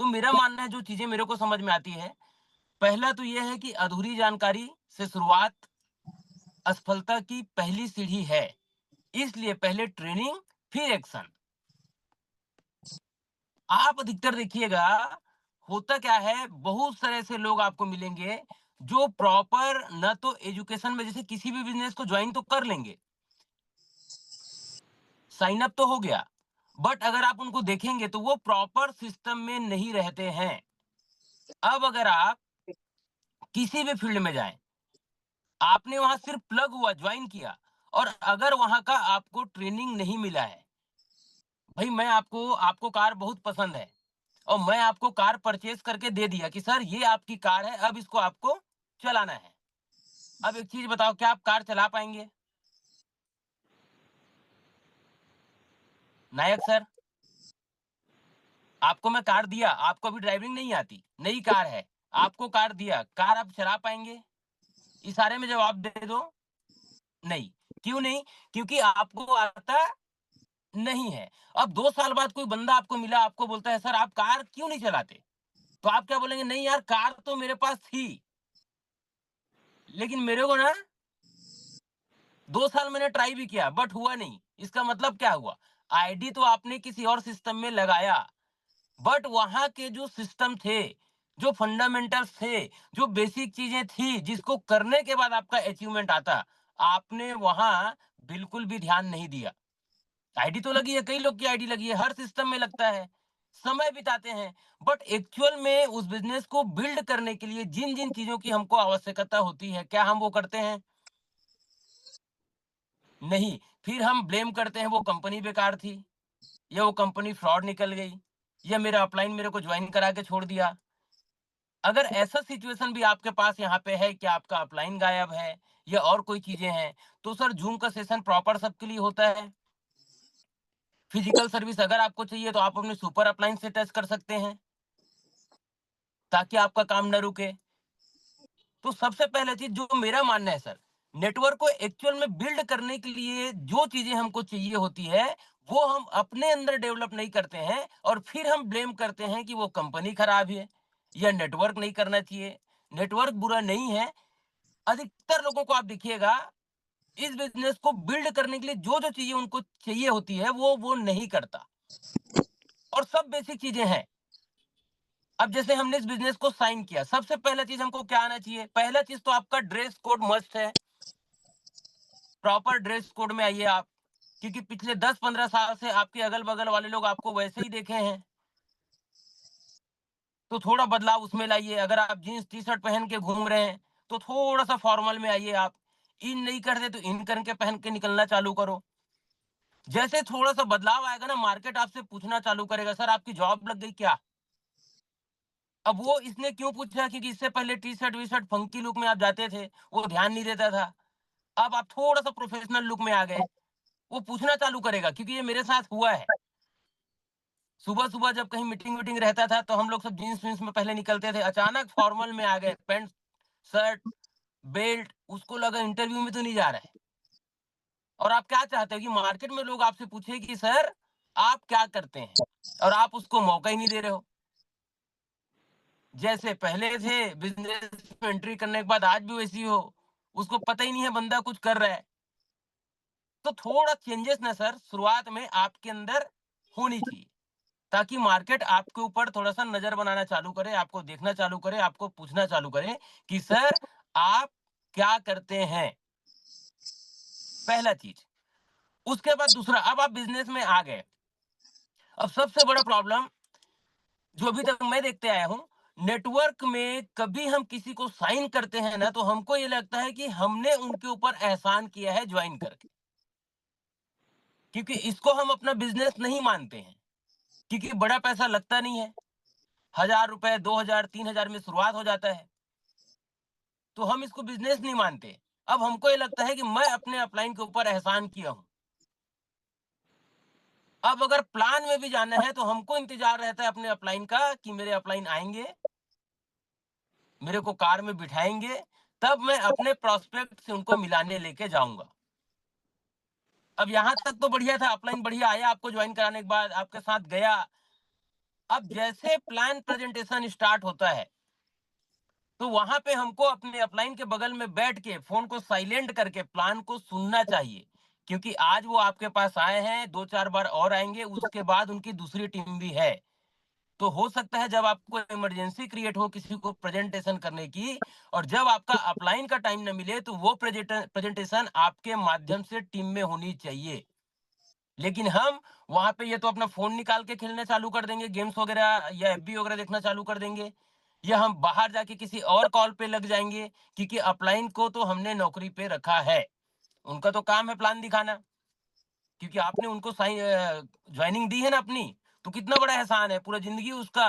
तो मेरा मानना है जो चीजें मेरे को समझ में आती है, पहला तो ये है कि अधूरी जानकारी से शुरुआत असफलता की पहली सीढ़ी है। इसलिए पहले ट्रेनिंग फिर एक्शन। आप अधिकतर देखिएगा, होता क्या है, बहुत सारे ऐसे लोग आपको मिलेंगे जो प्रॉपर न तो एजुकेशन में, जैसे किसी भी बिजनेस को ज्वाइन तो कर लेंगे, साइन अप तो हो गया, बट अगर आप उनको देखेंगे तो वो प्रॉपर सिस्टम में नहीं रहते हैं। अब अगर आप किसी भी फील्ड में जाएं, आपने वहां सिर्फ प्लग हुआ, ज्वाइन किया, और अगर वहां का आपको ट्रेनिंग नहीं मिला है, भाई मैं आपको आपको कार बहुत पसंद है और मैं आपको कार परचेज करके दे दिया कि सर ये आपकी कार है, अब इसको आपको चलाना है। अब एक चीज बताओ, क्या आप कार चला पाएंगे? नायक सर, आपको मैं कार दिया, आपको अभी ड्राइविंग नहीं आती, नई कार है, आपको कार दिया, कार आप चला पाएंगे? इशारे में जवाब दे दो। नहीं। क्यों नहीं? क्योंकि आपको आता नहीं है। अब 2 साल बाद कोई बंदा आपको मिला, आपको बोलता है सर आप कार क्यों नहीं चलाते? तो आप क्या बोलेंगे? नहीं यार, कार तो मेरे पास थी, लेकिन मेरे को ना 2 साल मैंने ट्राई भी किया बट हुआ नहीं। इसका मतलब क्या हुआ? आईडी तो आपने किसी और सिस्टम में लगाया, बट वहां के जो सिस्टम थे, जो फंडामेंटल्स थे, जो बेसिक चीजें थी जिसको करने के बाद आपका अचीवमेंट आता, आपने वहां बिल्कुल भी ध्यान नहीं दिया। आईडी तो लगी है, कई लोग की आईडी लगी है, हर सिस्टम में लगता है, समय बिताते हैं, बट एक्चुअल में उस बिजनेस को बिल्ड करने के लिए जिन जिन चीजों की हमको आवश्यकता होती है, क्या हम वो करते हैं? नहीं। फिर हम ब्लेम करते हैं वो कंपनी बेकार थी, या वो कंपनी फ्रॉड निकल गई, या मेरा अपलाइन मेरे को ज्वाइन करा के छोड़ दिया। अगर ऐसा सिचुएशन भी आपके पास यहाँ पे है कि आपका अपलाइन गायब है या और कोई चीजें हैं, तो सर जूम का सेशन प्रॉपर सबके लिए होता है। फिजिकल सर्विस अगर आपको चाहिए तो आप अपने सुपर अपलाइन से टेस्ट कर सकते हैं, ताकि आपका काम न रुके। तो सबसे पहले चीज जो मेरा मानना है सर, नेटवर्क को एक्चुअल में बिल्ड करने के लिए जो चीजें हमको चाहिए होती है, वो हम अपने अंदर डेवलप नहीं करते हैं, और फिर हम ब्लेम करते हैं कि वो कंपनी खराब है या नेटवर्क नहीं करना चाहिए। नेटवर्क बुरा नहीं है। अधिकतर लोगों को आप देखिएगा, इस बिजनेस को बिल्ड करने के लिए जो जो चीजें उनको चाहिए होती है वो नहीं करता, और सब बेसिक चीजें हैं। अब जैसे हमने इस बिजनेस को साइन किया, सबसे पहला चीज हमको क्या आना चाहिए? पहला चीज तो आपका ड्रेस कोड मस्ट है। प्रॉपर ड्रेस कोड में आइए आप, क्योंकि पिछले 10-15 साल से आपके अगल बगल वाले लोग आपको वैसे ही देखे हैं, तो थोड़ा बदलाव उसमें लाइए। अगर आप जीन्स टी शर्ट पहन के घूम रहे हैं, तो थोड़ा सा फॉर्मल में आइए आप। इन नहीं करते तो इन करके पहन के निकलना चालू करो। जैसे थोड़ा सा बदलाव आएगा ना, मार्केट आपसे पूछना चालू करेगा, सर आपकी जॉब लग गई क्या? अब वो इसने क्यों पूछा? क्योंकि इससे पहले T shirt V shirt funky look में आप जाते थे, वो ध्यान नहीं देता था। अब आप थोड़ा सा प्रोफेशनल लुक में आ गए, वो पूछना चालू करेगा, क्योंकि ये मेरे साथ हुआ है। सुबह सुबह जब कहीं मीटिंग वीटिंग रहता था, तो हम लोग सब जीन्स वीन्स में पहले निकलते थे, अचानक फॉर्मल में आ गए, पैंट शर्ट बेल्ट, उसको लगा इंटरव्यू में तो नहीं जा रहा है। और आप क्या चाहते हो कि मार्केट में लोग आपसे पूछे कि सर आप क्या करते हैं, और आप उसको मौका ही नहीं दे रहे हो। जैसे पहले थे, बिजनेस में एंट्री करने के बाद आज भी वैसी हो, उसको पता ही नहीं है बंदा कुछ कर रहा है। तो थोड़ा चेंजेस ना सर शुरुआत में आपके अंदर होनी चाहिए, ताकि मार्केट आपके ऊपर थोड़ा सा नजर बनाना चालू करे, आपको देखना चालू करे, आपको पूछना चालू करे कि सर आप क्या करते हैं। पहला चीज। उसके बाद दूसरा, अब आप बिजनेस में आ गए। अब सबसे बड़ा प्रॉब्लम जो अभी तक मैं देखते आया हूं, नेटवर्क में कभी हम किसी को साइन करते हैं ना, तो हमको ये लगता है कि हमने उनके ऊपर एहसान किया है ज्वाइन करके, क्योंकि इसको हम अपना बिजनेस नहीं मानते हैं, क्योंकि बड़ा पैसा लगता नहीं है। 1,000 रुपए, 2,000, 3,000 में शुरुआत हो जाता है, तो हम इसको बिजनेस नहीं मानते। अब हमको ये लगता है कि मैं अपने अपलाइन के ऊपर एहसान किया हूं। अब अगर प्लान में भी जाना है, तो हमको इंतजार रहता है अपने अपलाइन का कि मेरे अपलाइन आएंगे, मेरे को कार में बिठाएंगे, तब मैं अपने प्रोस्पेक्ट से उनको मिलाने लेके जाऊंगा। अब यहां तक तो बढ़िया था, अपलाइन बढ़िया आया, आपको ज्वाइन कराने के बाद आपके साथ गया, अब जैसे प्लान प्रेजेंटेशन स्टार्ट होता है, तो वहां पे हमको अपने अपलाइन के बगल में बैठ के फोन को साइलेंट करके प्लान को सुनना चाहिए, क्योंकि आज वो आपके पास आए हैं, 2-4 बार और आएंगे, उसके बाद उनकी दूसरी टीम भी है। तो हो सकता है जब आपको इमरजेंसी क्रिएट हो किसी को प्रेजेंटेशन करने की, और जब आपका अपलाइन का टाइम न मिले, तो वो प्रेजेंटेशन आपके माध्यम से टीम में होनी चाहिए। लेकिन हम वहां पे ये तो अपना फोन निकाल के खेलने चालू कर देंगे, गेम्स वगैरह या एफबी वगैरह देखना चालू कर देंगे, या हम बाहर जाके किसी और कॉल पे लग जाएंगे, क्योंकि अपलाइन को तो हमने नौकरी पे रखा है, उनका तो काम है प्लान दिखाना, क्योंकि आपने उनको ज्वाइनिंग दी है ना अपनी, तो कितना बड़ा एहसान है, पूरा जिंदगी उसका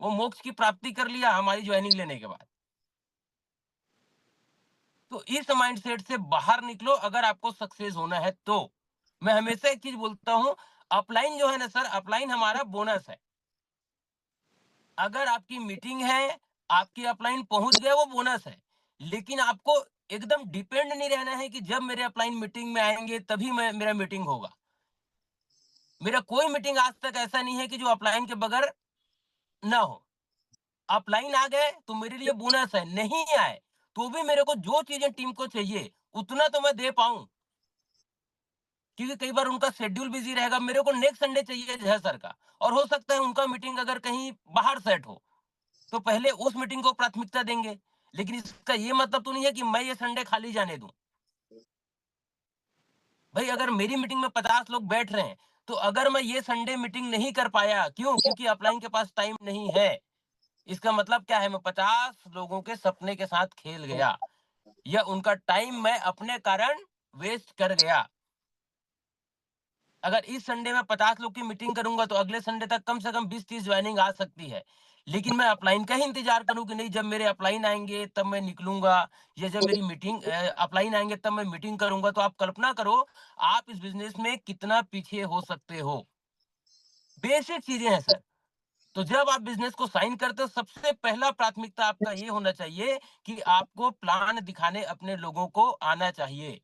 वो मोक्ष की प्राप्ति कर लिया हमारी ज्वाइनिंग लेने के बाद। तो इस माइंडसेट से बाहर निकलो अगर आपको सक्सेस होना है तो। मैं हमेशा एक चीज बोलता हूं, अपलाइन जो है ना सर, अपलाइन हमारा बोनस है। अगर आपकी मीटिंग है, आपकी अपलाइन पहुंच गए, वो बोनस है। लेकिन आपको एकदम डिपेंड नहीं रहना है कि जब मेरे अपलाइन मीटिंग में आएंगे तभी मेरा मीटिंग होगा। मेरा कोई मीटिंग आज तक ऐसा नहीं है कि जो अपलाइन के बगैर ना हो। अपलाइन आ गए तो मेरे लिए बोनस है, नहीं आए तो भी मेरे को जो चीजें टीम को चाहिए उतना तो मैं दे पाऊं, क्योंकि कई बार उनका शेड्यूल बिजी रहेगा, मेरे को नेक्स्ट संडे चाहिए है सर का, और हो सकता है उनका मीटिंग अगर कहीं बाहर सेट हो, तो पहले उस मीटिंग को प्राथमिकता देंगे। लेकिन इसका ये मतलब तो नहीं है कि मैं ये संडे खाली जाने दूं। भाई अगर मेरी मीटिंग में 50 लोग बैठ रहे हैं, तो अगर मैं ये संडे मीटिंग नहीं कर पाया, क्यों? क्योंकि अपलाइन के पास टाइम नहीं है। इसका मतलब क्या है? मैं 50 लोगों के सपने के साथ खेल गया, या उनका टाइम मैं अपने कारण वेस्ट कर गया। अगर इस संडे में 50 लोग की मीटिंग करूंगा, तो अगले संडे तक कम से कम 20-30 ज्वाइनिंग आ सकती है। लेकिन मैं अपलाइन का ही इंतजार करूं कि नहीं, जब मेरे अपलाइन आएंगे तब मैं निकलूंगा, या जब मेरी मीटिंग अपलाइन आएंगे तब मैं मीटिंग करूंगा, तो आप कल्पना करो आप इस बिजनेस में कितना पीछे हो सकते हो। बेसिक चीजें हैं सर। तो जब आप बिजनेस को साइन करते हो, सबसे पहला प्राथमिकता आपका ये होना चाहिए कि आपको प्लान दिखाने अपने लोगों को आना चाहिए।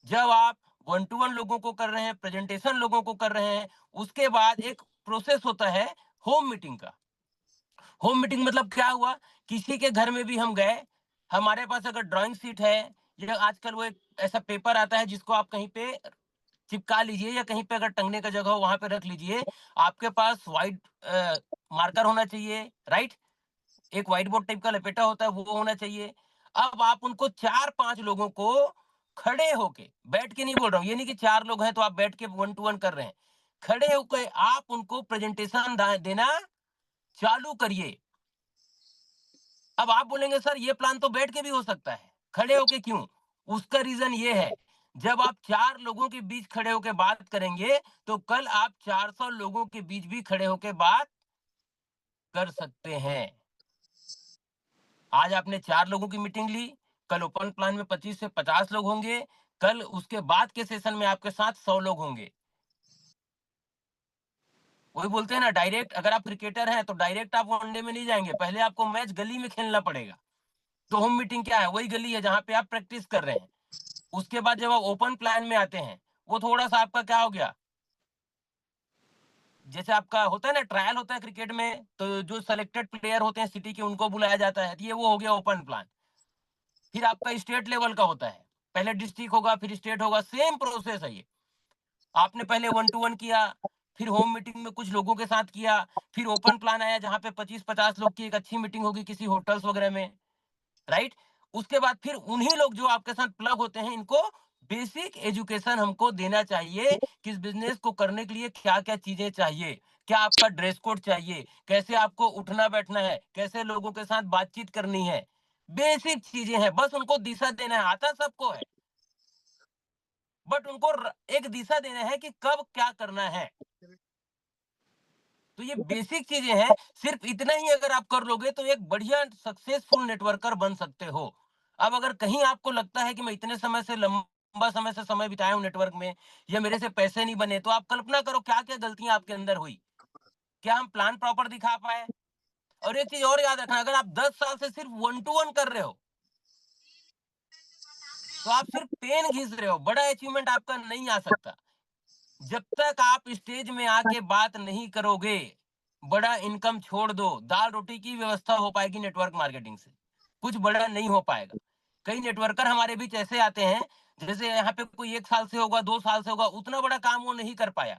जब आप वन टू वन लोगों को कर रहे हैं, प्रेजेंटेशन लोगों को कर रहे हैं, उसके बाद एक प्रोसेस होता है होम मीटिंग का। होम मीटिंग मतलब क्या हुआ? किसी के घर में भी हम गए, हमारे पास अगर ड्राइंग शीट है, या आजकल वो एक ऐसा पेपर आता है जिसको आप कहीं पे चिपका लीजिए, या कहीं पे अगर टंगने का जगह हो वहां पे रख लीजिए। आपके पास व्हाइट मार्कर होना चाहिए, राइट? एक व्हाइट बोर्ड टाइप का लपेटा होता है, वो होना चाहिए। अब आप उनको 4-5 लोगों को खड़े होके, बैठ के नहीं बोल रहा हूँ, ये नहीं कि 4 लोग हैं तो आप बैठ के वन टू वन कर रहे हैं। खड़े होकर आप उनको प्रेजेंटेशन देना चालू करिए। अब आप बोलेंगे सर ये प्लान तो बैठ के भी हो सकता है, खड़े होके क्यों? उसका रीजन ये है, जब आप 4 लोगों के बीच खड़े होकर बात करेंगे, तो कल आप 400 लोगों के बीच भी खड़े होकर बात कर सकते हैं। आज आपने 4 लोगों की मीटिंग ली, कल ओपन प्लान में 25 से 50 लोग होंगे, कल उसके बाद के सेशन में आपके साथ 100 लोग होंगे। वही बोलते हैं ना, डायरेक्ट अगर आप क्रिकेटर हैं तो डायरेक्ट आप वनडे में नहीं जाएंगे, पहले आपको मैच गली में खेलना पड़ेगा। तो होम मीटिंग क्या है? वही गली है जहां पे आप प्रैक्टिस कर रहे हैं। उसके बाद जब आप ओपन प्लान में आते हैं, वो थोड़ा सा आपका क्या हो गया, जैसे आपका होता है ना ट्रायल होता है क्रिकेट में, तो जो सिलेक्टेड प्लेयर होते हैं सिटी के उनको बुलाया जाता है, तो ये वो हो गया ओपन प्लान। फिर आपका स्टेट लेवल का होता है, पहले डिस्ट्रिक्ट होगा फिर स्टेट होगा, सेम प्रोसेस है ये। आपने पहले वन टू वन किया, फिर होम मीटिंग में कुछ लोगों के साथ किया, फिर ओपन प्लान आया जहां पे 25-50 लोग की एक अच्छी मीटिंग होगी किसी होटल्स वगैरह में, राइट? उसके बाद फिर उन्हीं लोग जो आपके साथ प्लग होते हैं, इनको बेसिक एजुकेशन हमको देना चाहिए कि इस बिजनेस को करने के लिए क्या क्या चीजें चाहिए, क्या आपका ड्रेस कोड चाहिए, कैसे आपको उठना बैठना है, कैसे लोगों के साथ बातचीत करनी है। बेसिक चीजें हैं, बस उनको दिशा देना है, आता सबको है, बट उनको एक दिशा देना है कि कब क्या करना है। तो ये बेसिक चीजें हैं, सिर्फ इतना ही अगर आप कर लोगे तो एक बढ़िया सक्सेसफुल नेटवर्कर बन सकते हो। अब अगर कहीं आपको लगता है कि मैं इतने समय से लंबा समय से समय बिताया हूं नेटवर्क में, या मेरे से पैसे नहीं बने, तो आप कल्पना करो क्या क्या गलतियां आपके अंदर हुई। क्या हम प्लान प्रॉपर दिखा पाए? और एक चीज और याद रखना, अगर आप 10 साल से सिर्फ वन टू वन कर रहे हो, तो आप सिर्फ पेन घिस रहे हो, बड़ा अचीवमेंट आपका नहीं आ सकता। जब तक आप स्टेज में आके बात नहीं करोगे, बड़ा इनकम छोड़ दो, दाल रोटी की व्यवस्था हो पाएगी नेटवर्क मार्केटिंग से, कुछ बड़ा नहीं हो पाएगा। कई नेटवर्कर हमारे बीच ऐसे आते हैं, जैसे यहाँ पे कोई 1 साल से होगा, 2 साल से होगा, उतना बड़ा काम वो नहीं कर पाया।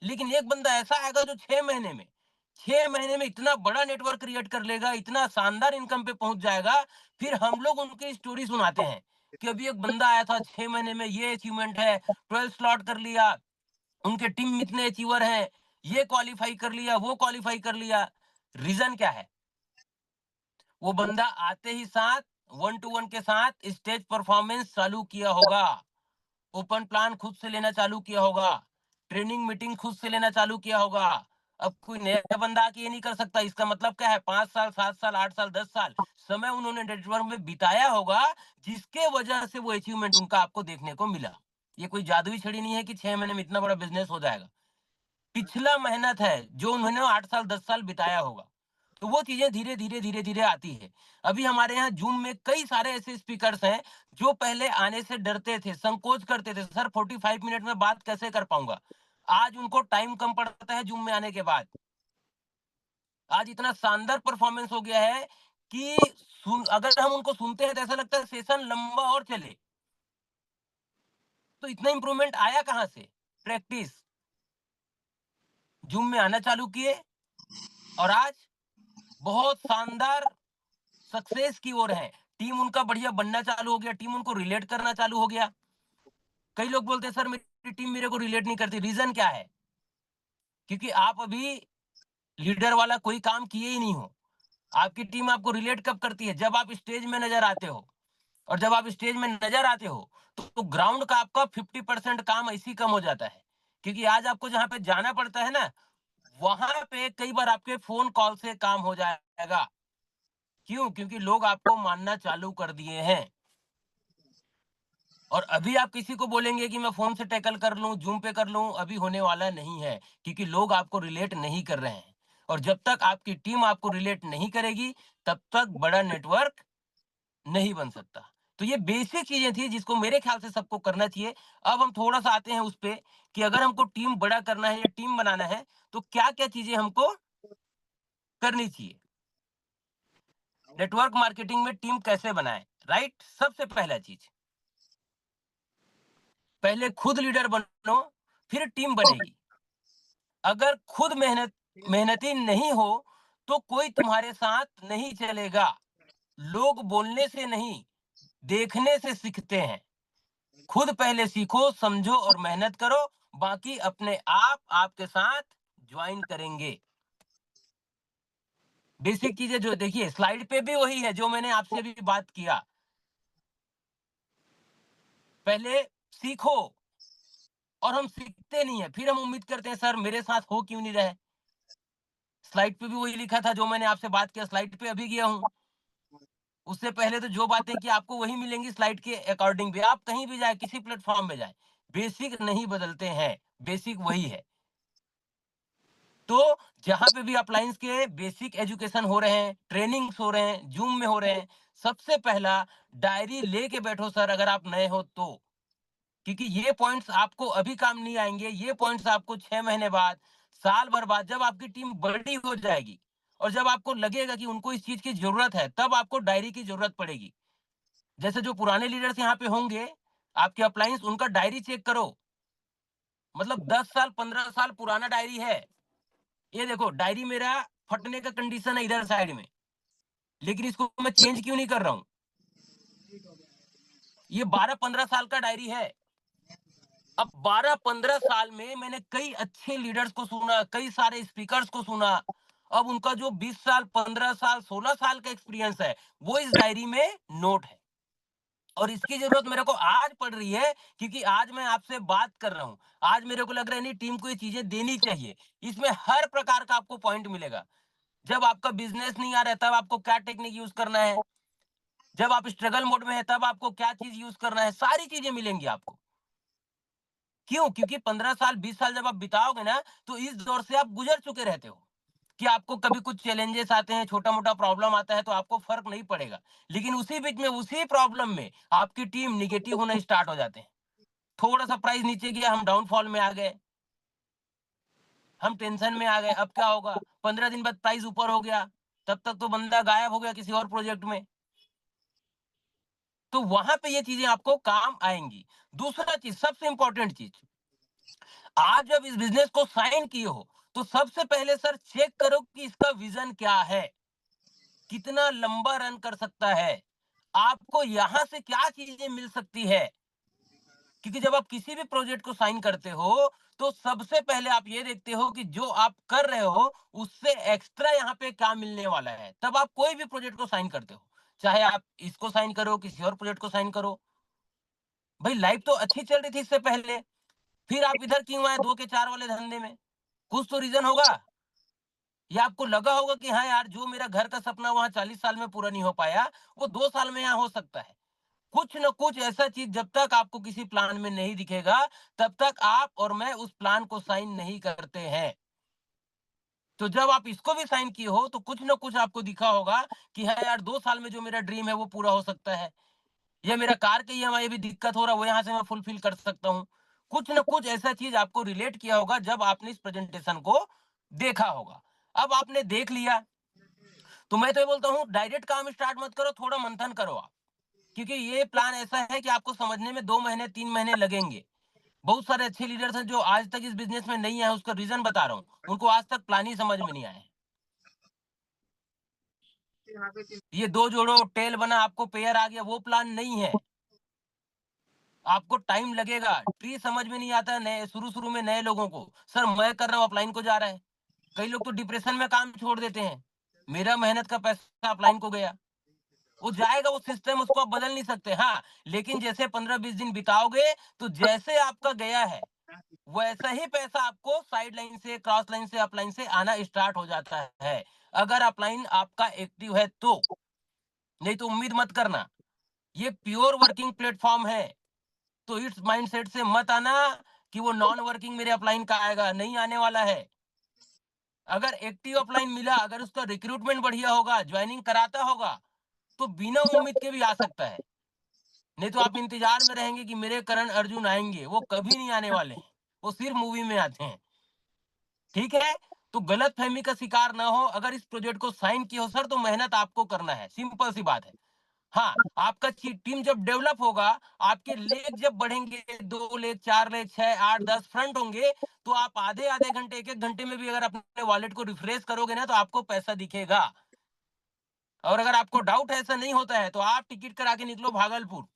लेकिन एक बंदा ऐसा आएगा जो 6 महीने में इतना बड़ा नेटवर्क क्रिएट कर लेगा, इतना शानदार इनकम पे पहुँच जाएगा, फिर हम लोग उनकी स्टोरी सुनाते हैं, कि अभी एक बंदा आया था 6 महीने में ये अचीवमेंट है, 12 स्लॉट कर लिया, उनके टीम में इतने अचीवर हैं, ये क्वालीफाई कर लिया, वो क्वालीफाई कर लिया। रीज़न क्या है? वो बंदा आते ही साथ 1 टू 1 के साथ स्टेज परफॉर्मेंस चालू किया होगा, ओपन प्लान खुद से लेना चालू किया होगा, ट्रेनिंग मीटिंग खुद से लेना चालू किया होगा। अब कोई नया बंदा आके ये नहीं कर सकता। इसका मतलब क्या है? 5 साल, 7 साल, 8 साल, 10 साल समय उन्होंने नेटवर्क में बिताया होगा, जिसके वजह से वो अचीवमेंट उनका आपको देखने को मिला। ये कोई जादुई छड़ी नहीं है कि 6 महीने में इतना बड़ा बिज़नेस हो जाएगा। पिछला मेहनत है, जो उन्होंने 8 साल, 10 साल बिताया होगा। तो वो चीज़ें धीरे-धीरे, धीरे-धीरे आती है। अभी हमारे यहाँ ज़ूम में कई सारे ऐसे स्पीकर्स हैं, जो पहले आने से डरते थे, संकोच करते थे, सर 45 मिनट में बात कैसे कर पाऊँगा? आज उनको टाइम कम पड़ता है ज़ूम में आने के बाद। आज इतना शानदार परफॉर्मेंस हो गया है कि अगर हम उनको सुनते हैं तो ऐसा लगता है सेशन लंबा और चले। तो इतना इम्प्रूवमेंट आया कहाँ से? प्रैक्टिस। ज़ूम में आना चालू किए और आज बहुत शानदार सक्सेस की ओर है। टीम उनका बढ़िया बनना चालू हो गया, टीम उनको रिलेट करना चालू हो गया। कई लोग बोलते हैं सर मेरी टीम मेरे को रिलेट नहीं करती। रीज़न क्या है? क्योंकि आप अभी लीडर वाला कोई काम किए ही नहीं हो। आपकी टीम आपको रिलेट कब करती है? जब आप स्टेज में नज़र आते हो। और जब आप स्टेज में नज़र आते हो, तो ग्राउंड का आपका 50% काम ऐसे ही कम हो जाता है। क्योंकि आज आपको जहाँ पे जाना पड़ता है ना, वहाँ पे कई बार आपके फ़ोन कॉल से काम हो जाएगा। क्यों? क्योंकि लोग आपको मानना चालू कर दिए हैं। और अभी आप किसी को बोलेंगे कि मैं फ़ोन से टैकल कर लूँ, ज़ूम पे कर लूँ, अभी होने वाला नहीं है, क्योंकि लोग आपको रिलेट नहीं कर रहे हैं। और जब तक आपकी टीम आपको रिलेट नहीं करेगी, तब तक बड़ा नेटवर्क नहीं बन सकता। तो ये बेसिक चीज़ें थी जिसको मेरे ख़्याल से सबको करना चाहिए। अब हम थोड़ा-सा आते हैं उस पे कि अगर हमको टीम बड़ा करना है या टीम बनाना है, तो क्या-क्या चीज़ें हमको करनी चाहिए? नेटवर्क मार्केटिंग में टीम कैसे बनाएँ, राइट? सबसे पहला चीज़, पहले खुद लीडर बनो, फिर टीम बनेगी। अगर खुद मेहनती नहीं हो, तो कोई तुम्हारे साथ नहीं चलेगा। लोग बोलने से नहीं, देखने से सीखते हैं। खुद पहले सीखो, समझो और मेहनत करो, बाकी अपने आप आपके साथ ज्वाइन करेंगे। बेसिक चीज़ें जो देखिए स्लाइड पे भी वही है जो मैंने आपसे भी बात किया। पहले सीखो और हम सीखते नहीं हैं, फिर हम उम्मीद करते हैं सर मेरे साथ हो क्यों नहीं रहा है? स्लाइड पे भी वही लिखा था जो मैंने आपसे बात किया, स्लाइड पे अभी गया हूँ। उससे पहले तो जो बातें की आपको वही मिलेंगी स्लाइड के अकॉर्डिंग भी। आप कहीं भी जाएँ, किसी प्लेटफ़ॉर्म में जाएँ, बेसिक नहीं बदलते हैं, बेसिक वही है। तो जहाँ पे भी अपलायंस के बेसिक एजुकेशन हो रहे हैं, ट्रेनिंग्स हो रहे हैं, ज़ूम में हो रहे हैं, सबसे पहला डायरी लेके बैठो सर अगर आप नए हो तो। क्योंकि ये पॉइंट्स आपको अभी काम नहीं आएँगे, ये पॉइंट्स आपको 6 महीने बाद, साल भर बाद जब आपकी टीम बड़ी हो जाएगी और जब आपको लगेगा कि उनको इस चीज़ की ज़रूरत है, तब आपको डायरी की ज़रूरत पड़ेगी। जैसे जो पुराने लीडर्स यहाँ पे होंगे, आपके अपलायंस उनका डायरी चेक करो, मतलब 10 साल, 15 साल पुराना डायरी है। ये देखो डायरी मेरा फटने का कंडीशन है इधर साइड में, लेकिन इसको मैं चेंज क्यों नहीं कर रहा हूँ? ये 12-15 साल का डायरी है। अब 12-15 साल में मैंने कई अच्छे लीडर्स को सुना, कई सारे स्पीकर्स को सुना। अब उनका जो 20 साल, 15 साल, 16 साल का एक्सपीरियंस है, वो इस डायरी में नोट है। और इसकी ज़रूरत मेरे को आज पड़ रही है क्योंकि आज मैं आपसे बात कर रहा हूँ। आज मेरे को लग रहा है नहीं टीम को ये चीज़ें देनी चाहिए। इसमें हर प्रकार का आपको पॉइंट मिलेगा। जब आपका बिज़नेस नहीं आ रहा है तब आपको क्या टेक्निक यूज़ करना है, जब आप स्ट्रगल मोड में हैं तब आपको क्या चीज़ यूज़ करना है, सारी चीज़ें मिलेंगी आपको। क्यों? क्योंकि 15 साल, 20 साल जब आप बिताओगे ना, तो इस दौर से आप गुज़र चुके रहते हो, कि आपको कभी कुछ चैलेंजेस आते हैं, छोटा-मोटा प्रॉब्लम आता है, तो आपको फ़र्क नहीं पड़ेगा। लेकिन उसी बीच में, उसी प्रॉब्लम में आपकी टीम नेगेटिव होना स्टार्ट हो जाते हैं। थोड़ा-सा प्राइस नीचे गया, हम डाउनफॉल में आ गए। हम टेंशन में आ गए, अब क्या होगा? 15 दिन बाद प्राइस ऊपर हो गया, तब तक तो बंदा गायब हो गया किसी और प्रोजेक्ट में। तो वहां पे ये चीजें आपको काम आएंगी। दूसरा चीज, सबसे इंपॉर्टेंट चीज, आप जब इस बिजनेस को साइन किए हो, तो सबसे पहले सर चेक करो कि इसका विजन क्या है, कितना लंबा रन कर सकता है, आपको यहां से क्या चीजें मिल सकती है। क्योंकि जब आप किसी भी प्रोजेक्ट को साइन करते हो, तो सबसे पहले आप ये देखते हो कि जो आप कर रहे हो उससे एक्स्ट्रा यहाँ पे क्या मिलने वाला है, तब आप कोई भी प्रोजेक्ट को साइन करते हो। चाहे आप इसको साइन करो, किसी और प्रोजेक्ट को साइन करो। भाई लाइफ तो अच्छी चल रही थी इससे पहले, फिर आप इधर क्यों आए 2 के 4 वाले धंधे में? कुछ तो रीजन होगा। या आपको लगा होगा कि हाँ यार, जो मेरा घर का सपना वहां 40 साल में पूरा नहीं हो पाया, वो 2 साल में यहाँ हो सकता है। कुछ न कुछ ऐसा चीज जब तक आपको किसी प्लान में नहीं दिखेगा, तब तक आप और मैं उस प्लान को साइन नहीं करते हैं। तो जब आप इसको भी साइन किए हो, तो कुछ न कुछ आपको दिखा होगा कि हाँ यार, 2 साल में जो मेरा ड्रीम है वो पूरा हो सकता है, या मेरा कार के ईएमआई भी दिक्कत हो रहा है, वो यहाँ से मैं फुलफिल कर सकता हूँ। कुछ न कुछ ऐसा चीज आपको रिलेट किया होगा जब आपने इस प्रेजेंटेशन को देखा होगा। अब आपने देख लिया, तो मैं तो ये बोलता हूँ, डायरेक्ट काम स्टार्ट मत करो, थोड़ा मंथन करो आप। क्योंकि ये प्लान ऐसा है कि आपको समझने में 2 महीने 3 महीने लगेंगे। बहुत सारे अच्छे लीडर्स हैं जो आज तक इस बिज़नेस में नहीं आए, उसका रीज़न बता रहा हूँ। उनको आज तक प्लान ही समझ में नहीं आया है। ये 2 जोड़ो टेल बना, आपको पेयर आ गया, वो प्लान नहीं है। आपको टाइम लगेगा। ट्री समझ में नहीं आता है नए शुरू-शुरू में नए लोगों को। सर मैं कर रहा हूँ, अपलाइन को जा रहा है। कई लोग तो डिप्रेशन में काम छोड़ देते हैं। मेरा मेहनत का पैसा अपलाइन को गया। वो जाएगा, वो सिस्टम उसको आप बदल नहीं सकते। हाँ, लेकिन जैसे 15-20 दिन बिताओगे, तो जैसे आपका गया है, वैसा ही पैसा आपको साइड लाइन से, क्रॉस लाइन से, अपलाइन से आना स्टार्ट हो जाता है। अगर अपलाइन आपका एक्टिव है तो, नहीं तो उम्मीद मत करना। ये प्योर वर्किंग प्लेटफ़ॉर्म है, तो इस माइंडसेट से मत आना कि वो नॉन वर्किंग मेरे अपलाइन का आएगा, नहीं आने वाला है। अगर एक्टिव अपलाइन मिला, अगर उसका रिक्रूटमेंट बढ़िया होगा, जॉइनिंग कराता होगा, तो बिना उम्मीद के भी आ सकता है। नहीं तो आप इंतजार में रहेंगे कि मेरे करण अर्जुन आएंगे, वो कभी नहीं आने वाले हैं। वो सिर्फ मूवी में आते हैं। ठीक है? तो गलत फहमी का शिकार ना हो। अगर इस प्रोजेक्ट को साइन किए हो सर, तो मेहनत आपको करना है, सिंपल सी बात है। हाँ, आपका टीम जब डेवलप होगा, आपके लेग जब बढ़ेंगे, 2 लेग, 4 लेग, 6, 8, 10 फ्रंट होंगे, तो आप आधे आधे घंटे, 1 1 घंटे में भी अगर अपने वॉलेट को रिफ्रेश करोगे ना, तो आपको पैसा दिखेगा। और अगर आपको डाउट ऐसा नहीं होता है, तो आप टिकट करा के निकलो भागलपुर,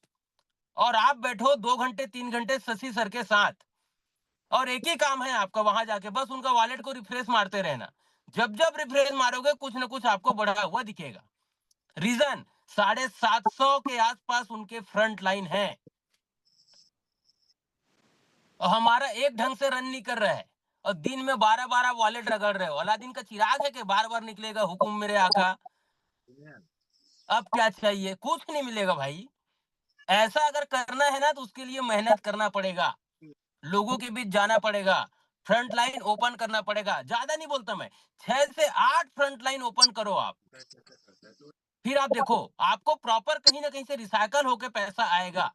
और आप बैठो 2 घंटे 3 घंटे शशि सर के साथ, और एक ही काम है आपका वहां जाके, बस उनका वॉलेट को रिफ्रेश मारते रहना। जब जब रिफ्रेश मारोगे, कुछ ना कुछ आपको बढ़ा हुआ दिखेगा। रीजन, 750 के आसपास उनके फ्रंट लाइन है, और हमारा एक ढंग से रन नहीं कर रहा है, और दिन में 12 12 वॉलेट रगड़ रहे हो। अलादीन का चिराग है कि बार बार निकलेगा हुक्म मेरे आका। अब क्या चाहिए? कुछ नहीं मिलेगा भाई। ऐसा अगर करना है ना, तो उसके लिए मेहनत करना पड़ेगा, लोगों के बीच जाना पड़ेगा, फ्रंट लाइन ओपन करना पड़ेगा। ज्यादा नहीं बोलता मैं, 6 से 8 फ्रंट लाइन ओपन करो आप। फिर आप देखो, आपको प्रॉपर कहीं ना कहीं से रिसाइकल होके पैसा आएगा।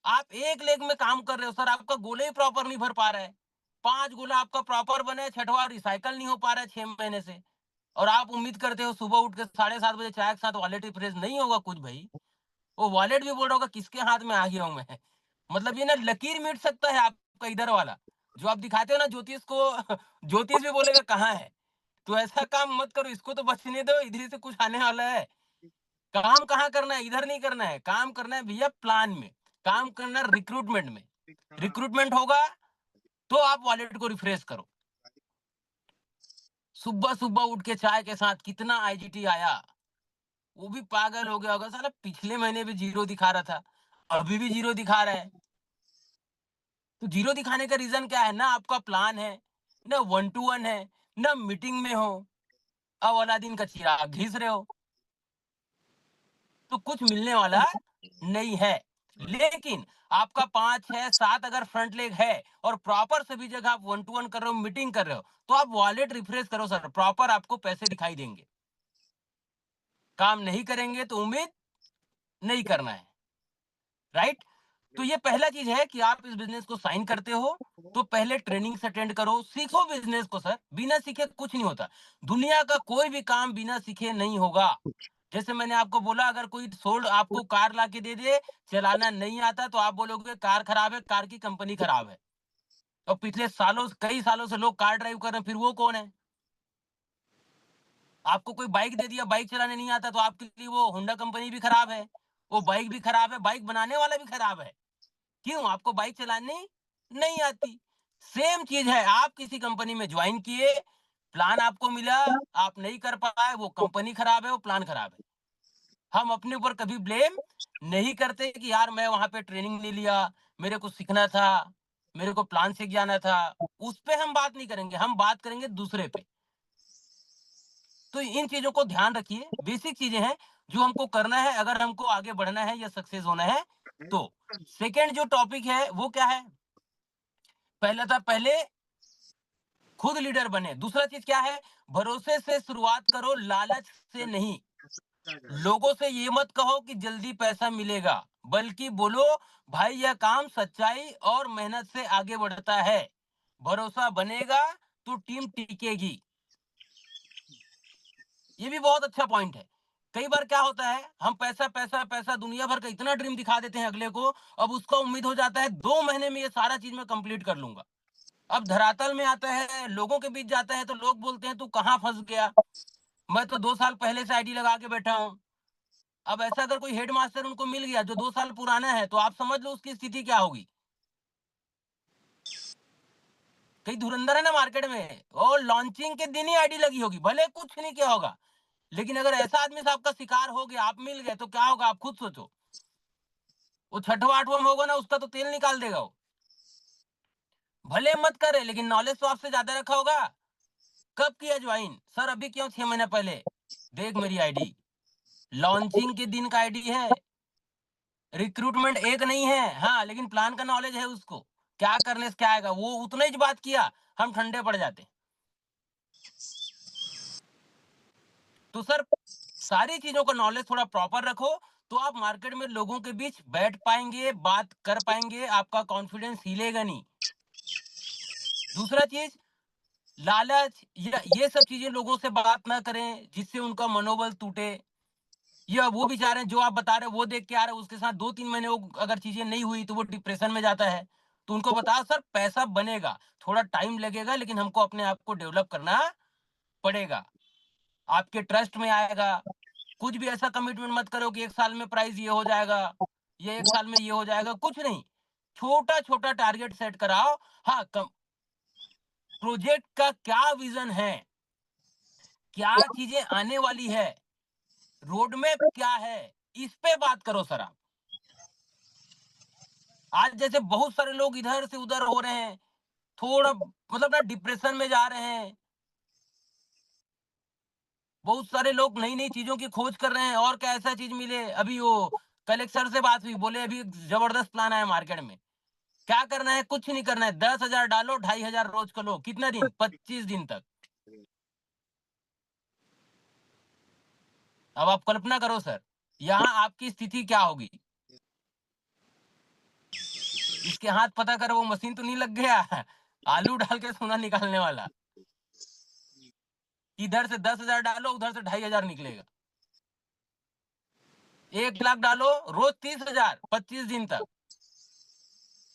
आप एक लेग में काम कर रहे हो सर, आपका गोले ही प्रॉपर नहीं भर पा रहा है, 5 गोला आपका प्रॉपर बने, छठवा रिसाइकल नहीं हो पा रहा है 6 महीने से, और आप उम्मीद करते हो सुबह उठ के 7:30 बजे चाय के साथ वॉलेट रिफ्रेश नहीं होगा कुछ भाई। वो वॉलेट भी बोल रहा होगा किसके हाथ में आ गया हूँ मैं। मतलब ये ना लकीर मिट सकता है आपका इधर वाला, जो आप दिखाते हो ना ज्योतिष को। ज्योतिष भी बोलेगा कहाँ है। तो ऐसा काम मत करो, इसको तो बचने दो, इधर से कुछ आने वाला है। काम कहाँ करना है? इधर नहीं करना है, काम करना है भैया प्लान में, काम करना है रिक्रूटमेंट में। रिक्रूटमेंट होगा तो आप वॉलेट को रिफ्रेश करो। सुबह सुबह उठ के चाय के साथ कितना आईजीटी आया, वो भी पागल हो गया होगा साला, पिछले महीने भी जीरो दिखा रहा था, अभी भी जीरो दिखा रहा है। तो जीरो दिखाने का रीजन क्या है? ना आपका प्लान है, ना 1 to 1 है, ना मीटिंग में हो, अब अलादीन का चिराग घिस रहे हो, तो कुछ मिलने वाला नहीं है। लेकिन आपका 5 6 7 अगर फ्रंट लेग है, और प्रॉपर सभी जगह आप 1 to 1 कर रहे हो, मीटिंग कर रहे हो, तो आप वॉलेट रिफ्रेश करो सर, प्रॉपर आपको पैसे दिखाई देंगे। काम नहीं करेंगे तो उम्मीद नहीं करना है, राइट? तो ये पहला चीज है कि आप इस बिजनेस को साइन करते हो तो पहले ट्रेनिंग अटेंड करो, सीखो बिजनेस को सर, बिना सीखे कुछ नहीं होता। दुनिया का कोई भी काम बिना सीखे नहीं होगा। जैसे मैंने आपको बोला, अगर कोई सोल्ड आपको कार ला के दे दे, चलाना नहीं आता तो आप बोलोगे कार खराब है, कार की कंपनी खराब है। और पिछले सालों कई सालों से लोग कार ड्राइव कर रहे हैं, फिर वो कौन है? आपको कोई बाइक दे दिया, बाइक चलाने नहीं आता तो आपके लिए वो होंडा कंपनी भी खराब है, वो बाइक भी खराब है, बाइक बनाने वाला भी खराब है। क्यों? आपको बाइक चलानी नहीं आती। सेम चीज है, आप किसी कंपनी में ज्वाइन किए, प्लान आपको मिला, आप नहीं कर पाए, वो कंपनी खराब है, वो प्लान खराब है। हम अपने ऊपर कभी ब्लेम नहीं करते कि यार मैं वहां पे ट्रेनिंग नहीं लिया, मेरे को सीखना था, मेरे को प्लान सीख जाना था। उस पे हम बात नहीं करेंगे, हम बात करेंगे दूसरे पे। तो इन चीजों को ध्यान रखिए, बेसिक चीजें हैं जो हमको करना है अगर हमको आगे बढ़ना है या सक्सेस होना है तो। सेकेंड जो टॉपिक है वो क्या है? पहला था, पहले खुद लीडर बने। दूसरा चीज क्या है? भरोसे से शुरुआत करो, लालच से नहीं। लोगों से ये मत कहो कि जल्दी पैसा मिलेगा, बल्कि बोलो भाई यह काम सच्चाई और मेहनत से आगे बढ़ता है, भरोसा बनेगा तो टीम टिकेगी। ये भी बहुत अच्छा पॉइंट है। कई बार क्या होता है, हम पैसा पैसा पैसा दुनिया भर का इतना ड्रीम दिखा देते हैं अगले को, अब उसका उम्मीद हो जाता है 2 महीने में ये सारा चीज मैं कंप्लीट कर लूंगा। अब धरातल में आता है, लोगों के बीच जाता है तो लोग बोलते हैं तू कहाँ फंस गया, मैं तो 2 साल पहले से आईडी लगा के बैठा हूँ। अब ऐसा अगर कोई हेड मास्टर उनको मिल गया जो 2 साल पुराना है तो आप समझ लो उसकी स्थिति क्या होगी। कई धुरंधर है ना मार्केट में, और लॉन्चिंग के दिन ही आईडी लगी होगी, भले कुछ नहीं किया होगा, लेकिन अगर ऐसा आदमी से आपका शिकार हो गया, आप मिल गए तो क्या होगा आप खुद सोचो। वो छठवां आठवां में होगा ना, उसका तो तेल निकाल देगा वो। भले मत करे लेकिन नॉलेज तो आपसे ज्यादा रखा होगा। कब किया ज्वाइन सर? अभी क्यों? 6 महीने पहले। देख मेरी आईडी, लॉन्चिंग के दिन का आईडी है। रिक्रूटमेंट एक नहीं है, हाँ, लेकिन प्लान का नॉलेज है उसको, क्या करने से क्या आएगा, वो उतना ही बात किया, हम ठंडे पड़ जाते। तो सर सारी चीजों का नॉलेज थोड़ा प्रॉपर रखो, तो आप मार्केट में लोगों के बीच बैठ पाएंगे, बात कर पाएंगे, आपका कॉन्फिडेंस हिलेगा नहीं। दूसरा चीज, लालच या ये सब चीजें लोगों से बात ना करें जिससे उनका मनोबल टूटे। या वो बेचारे जो आप बता रहे हो वो देख के आ रहे हो, उसके साथ 2-3 महीने वो अगर चीजें नहीं हुई तो वो डिप्रेशन में जाता है। तो उनको बताओ सर पैसा बनेगा, थोड़ा टाइम लगेगा, लेकिन हमको अपने आप को डेवलप करना पड़ेगा, आपके ट्रस्ट में आएगा। कुछ भी ऐसा कमिटमेंट मत करो कि 1 साल में प्राइस ये हो जाएगा, ये 1 साल में ये हो जाएगा, कुछ नहीं। छोटा छोटा टारगेट सेट कराओ। हाँ, प्रोजेक्ट का क्या विजन है, क्या चीजें आने वाली है, रोड मैप क्या है, इस पे बात करो सर आप। आज जैसे बहुत सारे लोग इधर से उधर हो रहे हैं, थोड़ा मतलब ना डिप्रेशन में जा रहे हैं। बहुत सारे लोग नई नई चीजों की खोज कर रहे हैं, और क्या ऐसा चीज मिले। अभी वो कलेक्टर से बात हुई, बोले अभी जबरदस्त प्लान आया मार्केट में। क्या करना है? कुछ नहीं करना है, 10,000 डालो, 2,500 रोज का लो, कितना दिन? 25 दिन तक। अब आप कल्पना करो सर, यहाँ आपकी स्थिति क्या होगी। इसके हाथ पता करो, वो मशीन तो नहीं लग गया आलू डाल के सोना निकालने वाला। इधर से 10,000 डालो, उधर से 2,500 निकलेगा। 1 लाख डालो, रोज 30,000, 25 दिन तक।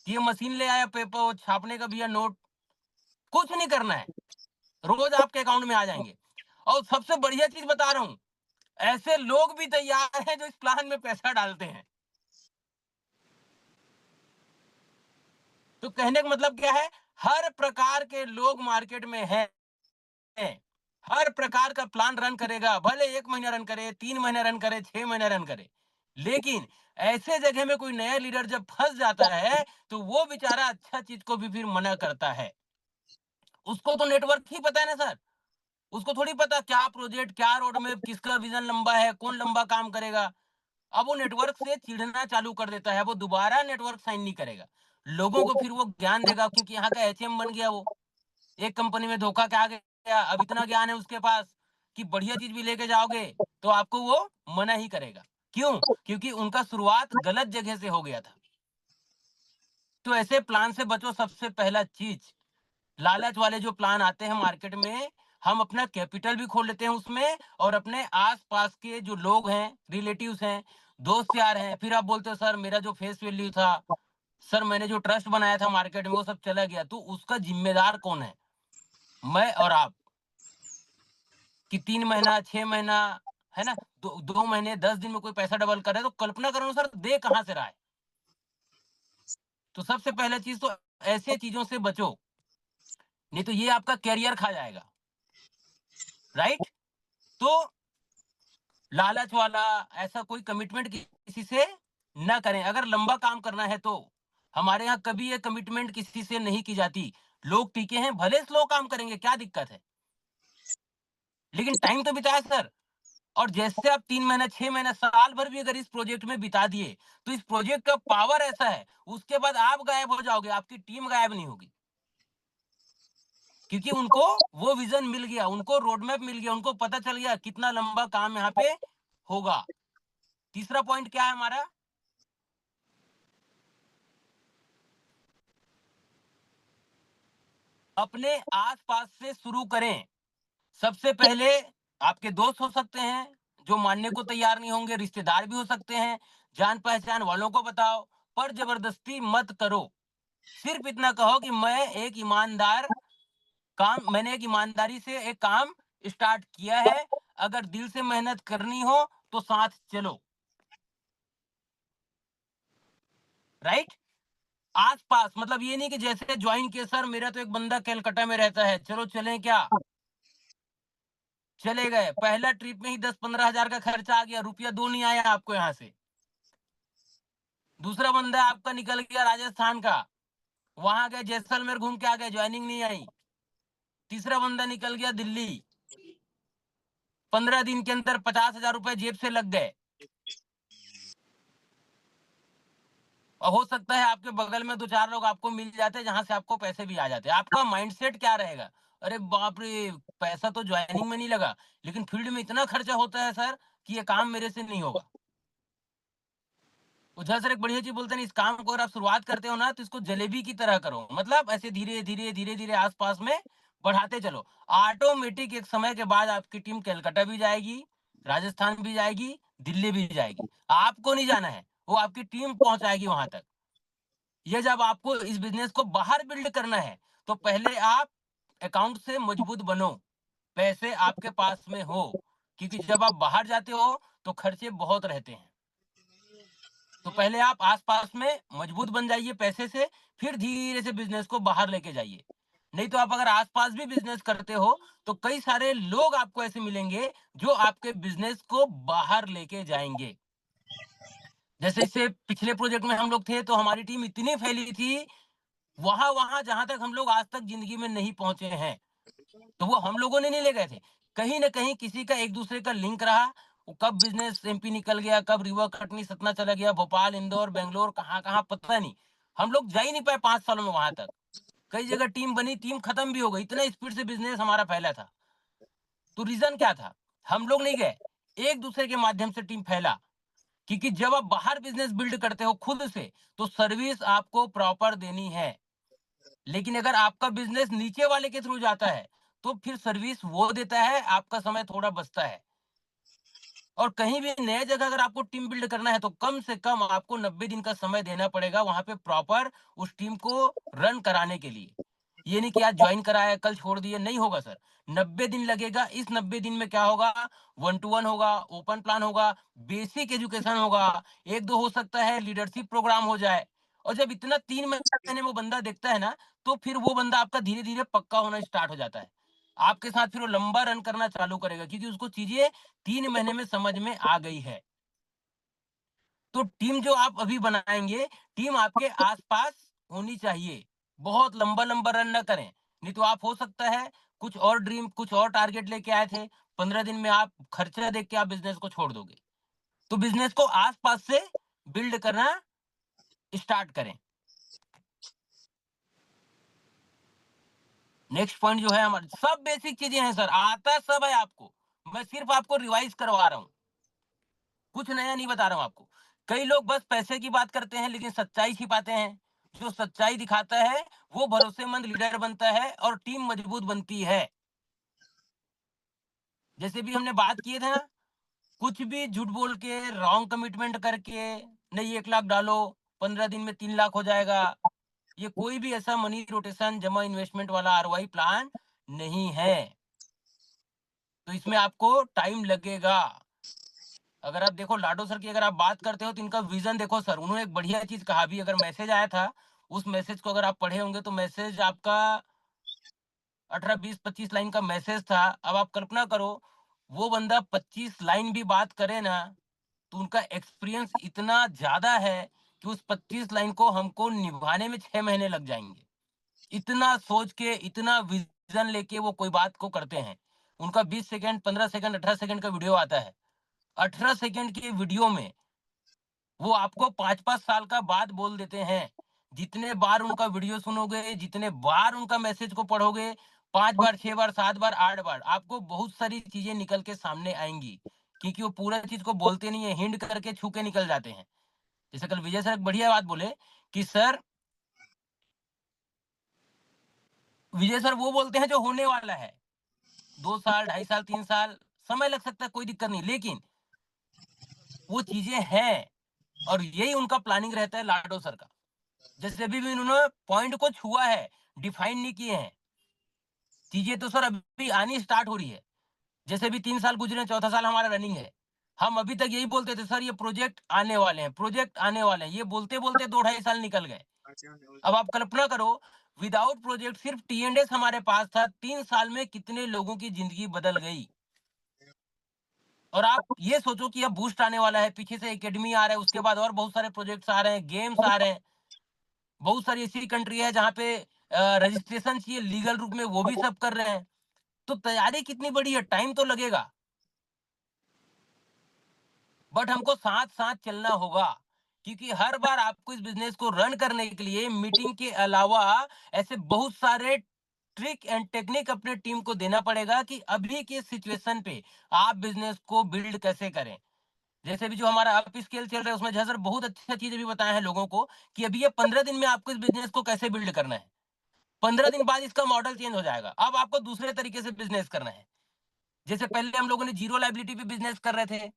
ये मशीन ले आया, पेपर वो छापने का भैया नोट, कुछ नहीं करना है, रोज आपके अकाउंट में आ जाएंगे। और सबसे बढ़िया चीज बता रहा हूँ, ऐसे लोग भी तैयार हैं जो इस प्लान में पैसा डालते हैं। तो कहने का मतलब क्या है, हर प्रकार के लोग मार्केट में हैं। हर प्रकार का प्लान रन करेगा, भले 1 महीना रन करे, 3 महीने रन करे, 6 महीने रन करे। लेकिन ऐसे जगह में कोई नया लीडर जब फंस जाता है तो वो बेचारा अच्छा चीज को भी फिर मना करता है। उसको तो नेटवर्क ही पता है ना सर, उसको थोड़ी पता क्या प्रोजेक्ट, क्या रोड मैप, किसका विजन लंबा है, कौन लंबा काम करेगा। अब वो नेटवर्क से चिढ़ना चालू कर देता है, वो दोबारा नेटवर्क साइन नहीं करेगा। लोगों को फिर वो ज्ञान देगा, क्योंकि यहाँ का एचएम बन गया वो, एक कंपनी में धोखा खा गया, अब इतना ज्ञान है उसके पास कि बढ़िया चीज भी लेके जाओगे तो आपको वो मना ही करेगा। क्यों? क्योंकि उनका शुरुआत गलत जगह से हो गया था। तो ऐसे प्लान से बचो। सबसे पहला चीज, लालच वाले जो प्लान आते हैं मार्केट में, हम अपना कैपिटल भी खोल लेते हैं उसमें, और अपने आस-पास के जो लोग हैं, रिलेटिव्स हैं, दोस्त यार हैं, फिर आप बोलते हो सर मेरा जो फेस वैल्यू था, सर मैंने जो ट्रस्ट बनाया था मार्केट में वो सब चला गया। तो उसका जिम्मेदार कौन है? मैं और आप। कि 3 महीना, 6 महीना, है ना? 2 महीने, 10 दिन में कोई पैसा डबल कर रहा है, तो कल्पना करो सर दे कहाँ से रहा है? तो सबसे पहला चीज़ तो ऐसे चीज़ों से बचो, नहीं तो ये आपका करियर खा जाएगा, राइट? तो लालच वाला ऐसा कोई कमिटमेंट किसी से ना करें। अगर लंबा काम करना है तो हमारे यहाँ कभी ये कमिटमेंट किसी से नहीं की जाती। लोग टिके हैं, भले स्लो काम करेंगे, क्या दिक्कत है? लेकिन टाइम तो बिताए सर। और जैसे आप 3 महीना, 6 महीना, साल भर भी अगर इस प्रोजेक्ट में बिता दिए, तो इस प्रोजेक्ट का पावर ऐसा है, उसके बाद आप गायब हो जाओगे, आपकी टीम गायब नहीं होगी। क्योंकि उनको वो विज़न मिल गया, उनको रोड मैप मिल गया, उनको पता चल गया कितना लंबा काम यहाँ पे होगा। तीसरा पॉइंट क्या है हमारा? अपने आस-पास से शुरू करें। सबसे पहले आपके दोस्त हो सकते हैं, जो मानने को तैयार नहीं होंगे, रिश्तेदार भी हो सकते हैं, जान-पहचान वालों को बताओ, पर ज़बरदस्ती मत करो। सिर्फ इतना कहो कि मैंने एक ईमानदारी से एक काम स्टार्ट किया है, अगर दिल से मेहनत करनी हो तो साथ चलो, राइट? आस-पास मतलब ये नहीं कि जैसे जॉइन किए सर मेरा तो एक बंदा कलकत्ता में रहता है, चलो चलें क्या? चले गए, पहला ट्रिप में ही 10-15 हज़ार का खर्चा आ गया, रुपया 2 नहीं आया आपको यहाँ से। दूसरा बंदा आपका निकल गया राजस्थान का, वहाँ गए जैसलमेर घूम के आ गए, जॉइनिंग नहीं आई। तीसरा बंदा निकल गया दिल्ली, 15 दिन के अंदर 50,000 रुपए जेब से लग गए। और हो सकता है आपके बगल में 2-4 लोग आपको मिल जाते हैं, जहाँ से आपको पैसे भी आ जाते हैं। आपका माइंडसेट क्या रहेगा? अरे बाप रे! पैसा तो जॉइनिंग में नहीं लगा, लेकिन फील्ड में इतना खर्चा होता है सर कि ये काम मेरे से नहीं होगा। उधर सर एक बढ़िया चीज़ बोलते हैं ना, इस काम को अगर आप शुरुआत करते हो ना, तो इसको जलेबी की तरह करो। मतलब ऐसे धीरे-धीरे, धीरे-धीरे आस-पास में बढ़ाते चलो। ऑटोमेटिक एक समय के बाद आपकी टीम कलकत्ता भी जाएगी, राजस्थान भी जाएगी, दिल्ली भी जाएगी। आपको नहीं जाना है, वो आपकी टीम पहुँचाएगी वहाँ तक। ये जब आपको इस बिज़नेस को बाहर बिल्ड करना है, तो पहले आप अकाउंट से मजबूत बनो, पैसे आपके पास में हो, क्योंकि जब आप बाहर जाते हो, तो खर्चे बहुत रहते हैं। तो पहले आप आस-पास में मजबूत बन जाइए पैसे से, फिर धीरे से बिज़नेस को बाहर लेके जाइए। नहीं तो आप अगर आस-पास भी बिज़नेस करते हो, तो कई सारे लोग आपको ऐसे मिलेंगे, जो आपके बिज़नेस को बाहर लेके जाएँगे। जैसे इससे पिछले प्रोजेक्ट में हम लोग थे, तो हमारी टीम इतनी फैली थी, वहाँ-वहाँ जहाँ तक हम लोग आज तक ज़िंदगी में नहीं पहुँचे हैं। तो वो हम लोगों ने नहीं ले गए थे। कहीं न कहीं किसी का एक-दूसरे का लिंक रहा, वो कब बिज़नेस एमपी निकल गया, कब रीवा कटनी सतना चला गया, भोपाल, इंदौर, बैंगलोर कहाँ-कहाँ पता नहीं। हम लोग जा ही नहीं पाए 5 सालों में वहाँ तक। कई जगह टीम बनी, टीम खत्म भी हो गई, इतना स्पीड से बिज़नेस हमारा फैला था। तो रीज़न क्या था? हम लोग नहीं गए, एक-दूसरे के माध्यम से टीम फैला। क्योंकि जब आप बाहर बिज़नेस बिल्ड करते हो खुद से, तो सर्विस आपको प्रॉपर देनी है। लेकिन अगर आपका बिज़नेस नीचे वाले के थ्रू जाता है, तो फिर सर्विस वो देता है, आपका समय थोड़ा बचता है। और कहीं भी नए जगह अगर आपको टीम बिल्ड करना है, तो कम से कम आपको 90 दिन का समय देना पड़ेगा वहाँ पे प्रॉपर उस टीम को रन कराने के लिए। ये नहीं कि आज जॉइन कराया, कल छोड़ दिए, नहीं होगा सर। 90 दिन लगेगा, इस 90 दिन में क्या होगा, वन टू वन होगा, ओपन प्लान होगा, बेसिक एजुकेशन होगा, 1-2 हो सकता है लीडरशिप प्रोग्राम हो जाए। और जब इतना 3 महीने वो बंदा देखता है ना, तो फिर वो बंदा आपका धीरे-धीरे पक्का होना स्टार्ट हो जाता है। आपके साथ फिर वो लंबा रन करना चालू करेगा, क्योंकि उसको चीज़ें 3 महीने में समझ में आ गई है। तो टीम जो आप अभी बनाएँगे, टीम आपके आस-पास होनी चाहिए। बहुत लंबा-लंबा रन ना करें, नहीं तो आप हो सकता है कुछ और ड्रीम, कुछ और टारगेट लेके आए थे, 15 दिन में आप खर्चा देख के आप बिज़नेस को छोड़ दोगे। तो बिज़नेस को आस-पास से बिल्ड करना स्टार्ट करें। नेक्स्ट पॉइंट जो है हमारा, सब बेसिक चीज़ें हैं सर, आता सब है आपको। मैं सिर्फ़ आपको रिवाइज़ करवा रहा हूँ, कुछ नया नहीं बता रहा हूँ आपको। कई लोग बस पैसे की बात करते हैं, लेकिन सच्चाई छिपाते हैं। जो सच्चाई दिखाता है वो भरोसेमंद लीडर बनता है और टीम मजबूत बनती है। जैसे भी हमने बात किए थे ना, कुछ भी झूठ बोल के, रॉन्ग कमिटमेंट करके, नहीं 1 लाख डालो 15 दिन में 3 लाख हो जाएगा, ये कोई भी ऐसा मनी रोटेशन जमा इन्वेस्टमेंट वाला आरओआई प्लान नहीं है। तो इसमें आपको टाइम लगेगा। अगर आप देखो लाडो सर की अगर आप बात करते हो तो इनका विजन देखो सर, उन्होंने एक बढ़िया चीज कहा भी, अगर मैसेज आया था उस मैसेज को अगर आप पढ़े होंगे तो मैसेज आपका 18 20 25 लाइन का मैसेज था। अब आप कल्पना करो वो बंदा 25 लाइन भी बात करे ना, तो उनका एक्सपीरियंस इतना ज्यादा है कि उस 25 लाइन को हमको निभाने में 6 महीने लग जाएंगे। इतना सोच के, इतना विजन लेके वो कोई बात को करते हैं। उनका 20 सेकंड, 15 सेकंड, 18 सेकंड का वीडियो आता है। 18 सेकंड के वीडियो में वो आपको 5-5 साल का बात बोल देते हैं। जितने बार उनका वीडियो सुनोगे, जितने बार उनका मैसेज को पढ़ोगे, 5 बार, 6 बार, 7 बार, 8 बार, आपको बहुत सारी चीजें निकल के सामने आएंगी। क्योंकि वो पूरा चीज को बोलते नहीं है, हिंट करके छू के निकल जाते हैं। जैसे कल विजय सर एक बढ़िया बात बोले कि सर, विजय सर वो बोलते हैं जो होने वाला है। 2 साल, 2.5 साल, 3 साल समय लग सकता है, कोई दिक्कत नहीं, लेकिन वो चीजें हैं। और यही उनका प्लानिंग रहता है लाडो सर का। जैसे अभी भी उन्होंने पॉइंट को छुआ है, डिफाइन नहीं किए हैं। चीजें तो सर अभी आनी स्टार्ट हो रही है। जैसे भी 3 साल गुजरे, चौथा साल हमारा रनिंग है। हम अभी तक यही बोलते थे सर ये प्रोजेक्ट आने वाले हैं, प्रोजेक्ट आने वाले हैं, ये बोलते बोलते 2 ढाई साल निकल गए। अब आप कल्पना करो, विदाउट प्रोजेक्ट सिर्फ टीएनडीएस हमारे पास था, 3 साल में कितने लोगों की जिंदगी बदल गई। और आप ये सोचो कि अब बूस्ट आने वाला है, पीछे से एकेडमी आ रहा है, उसके बाद और बहुत सारे प्रोजेक्ट्स आ रहे हैं, गेम्स आ रहे हैं। बहुत सारी ऐसी कंट्री है जहाँ पे रजिस्ट्रेशन चाहिए लीगल रूप में, वो भी सब कर रहे हैं। तो तैयारी कितनी बड़ी है, टाइम तो लगेगा, बट हमको साथ साथ चलना होगा। क्योंकि हर बार आपको इस बिजनेस को रन करने के लिए मीटिंग के अलावा ऐसे बहुत सारे ट्रिक एंड टेक्निक अपने टीम को देना पड़ेगा कि अभी के सिचुएशन पे आप बिजनेस को बिल्ड कैसे करें। जैसे भी जो हमारा अप स्केल चल रहा है उसमें जैसे बहुत अच्छा चीजें भी बताया है लोगों को कि अभी ये 15 दिन में आपको इस बिजनेस को कैसे बिल्ड करना है। 15 दिन बाद इसका मॉडल चेंज हो जाएगा, अब आपको दूसरे तरीके से बिजनेस करना है। जैसे पहले हम लोगों ने जीरो लाइबिलिटी पे बिजनेस कर रहे थे,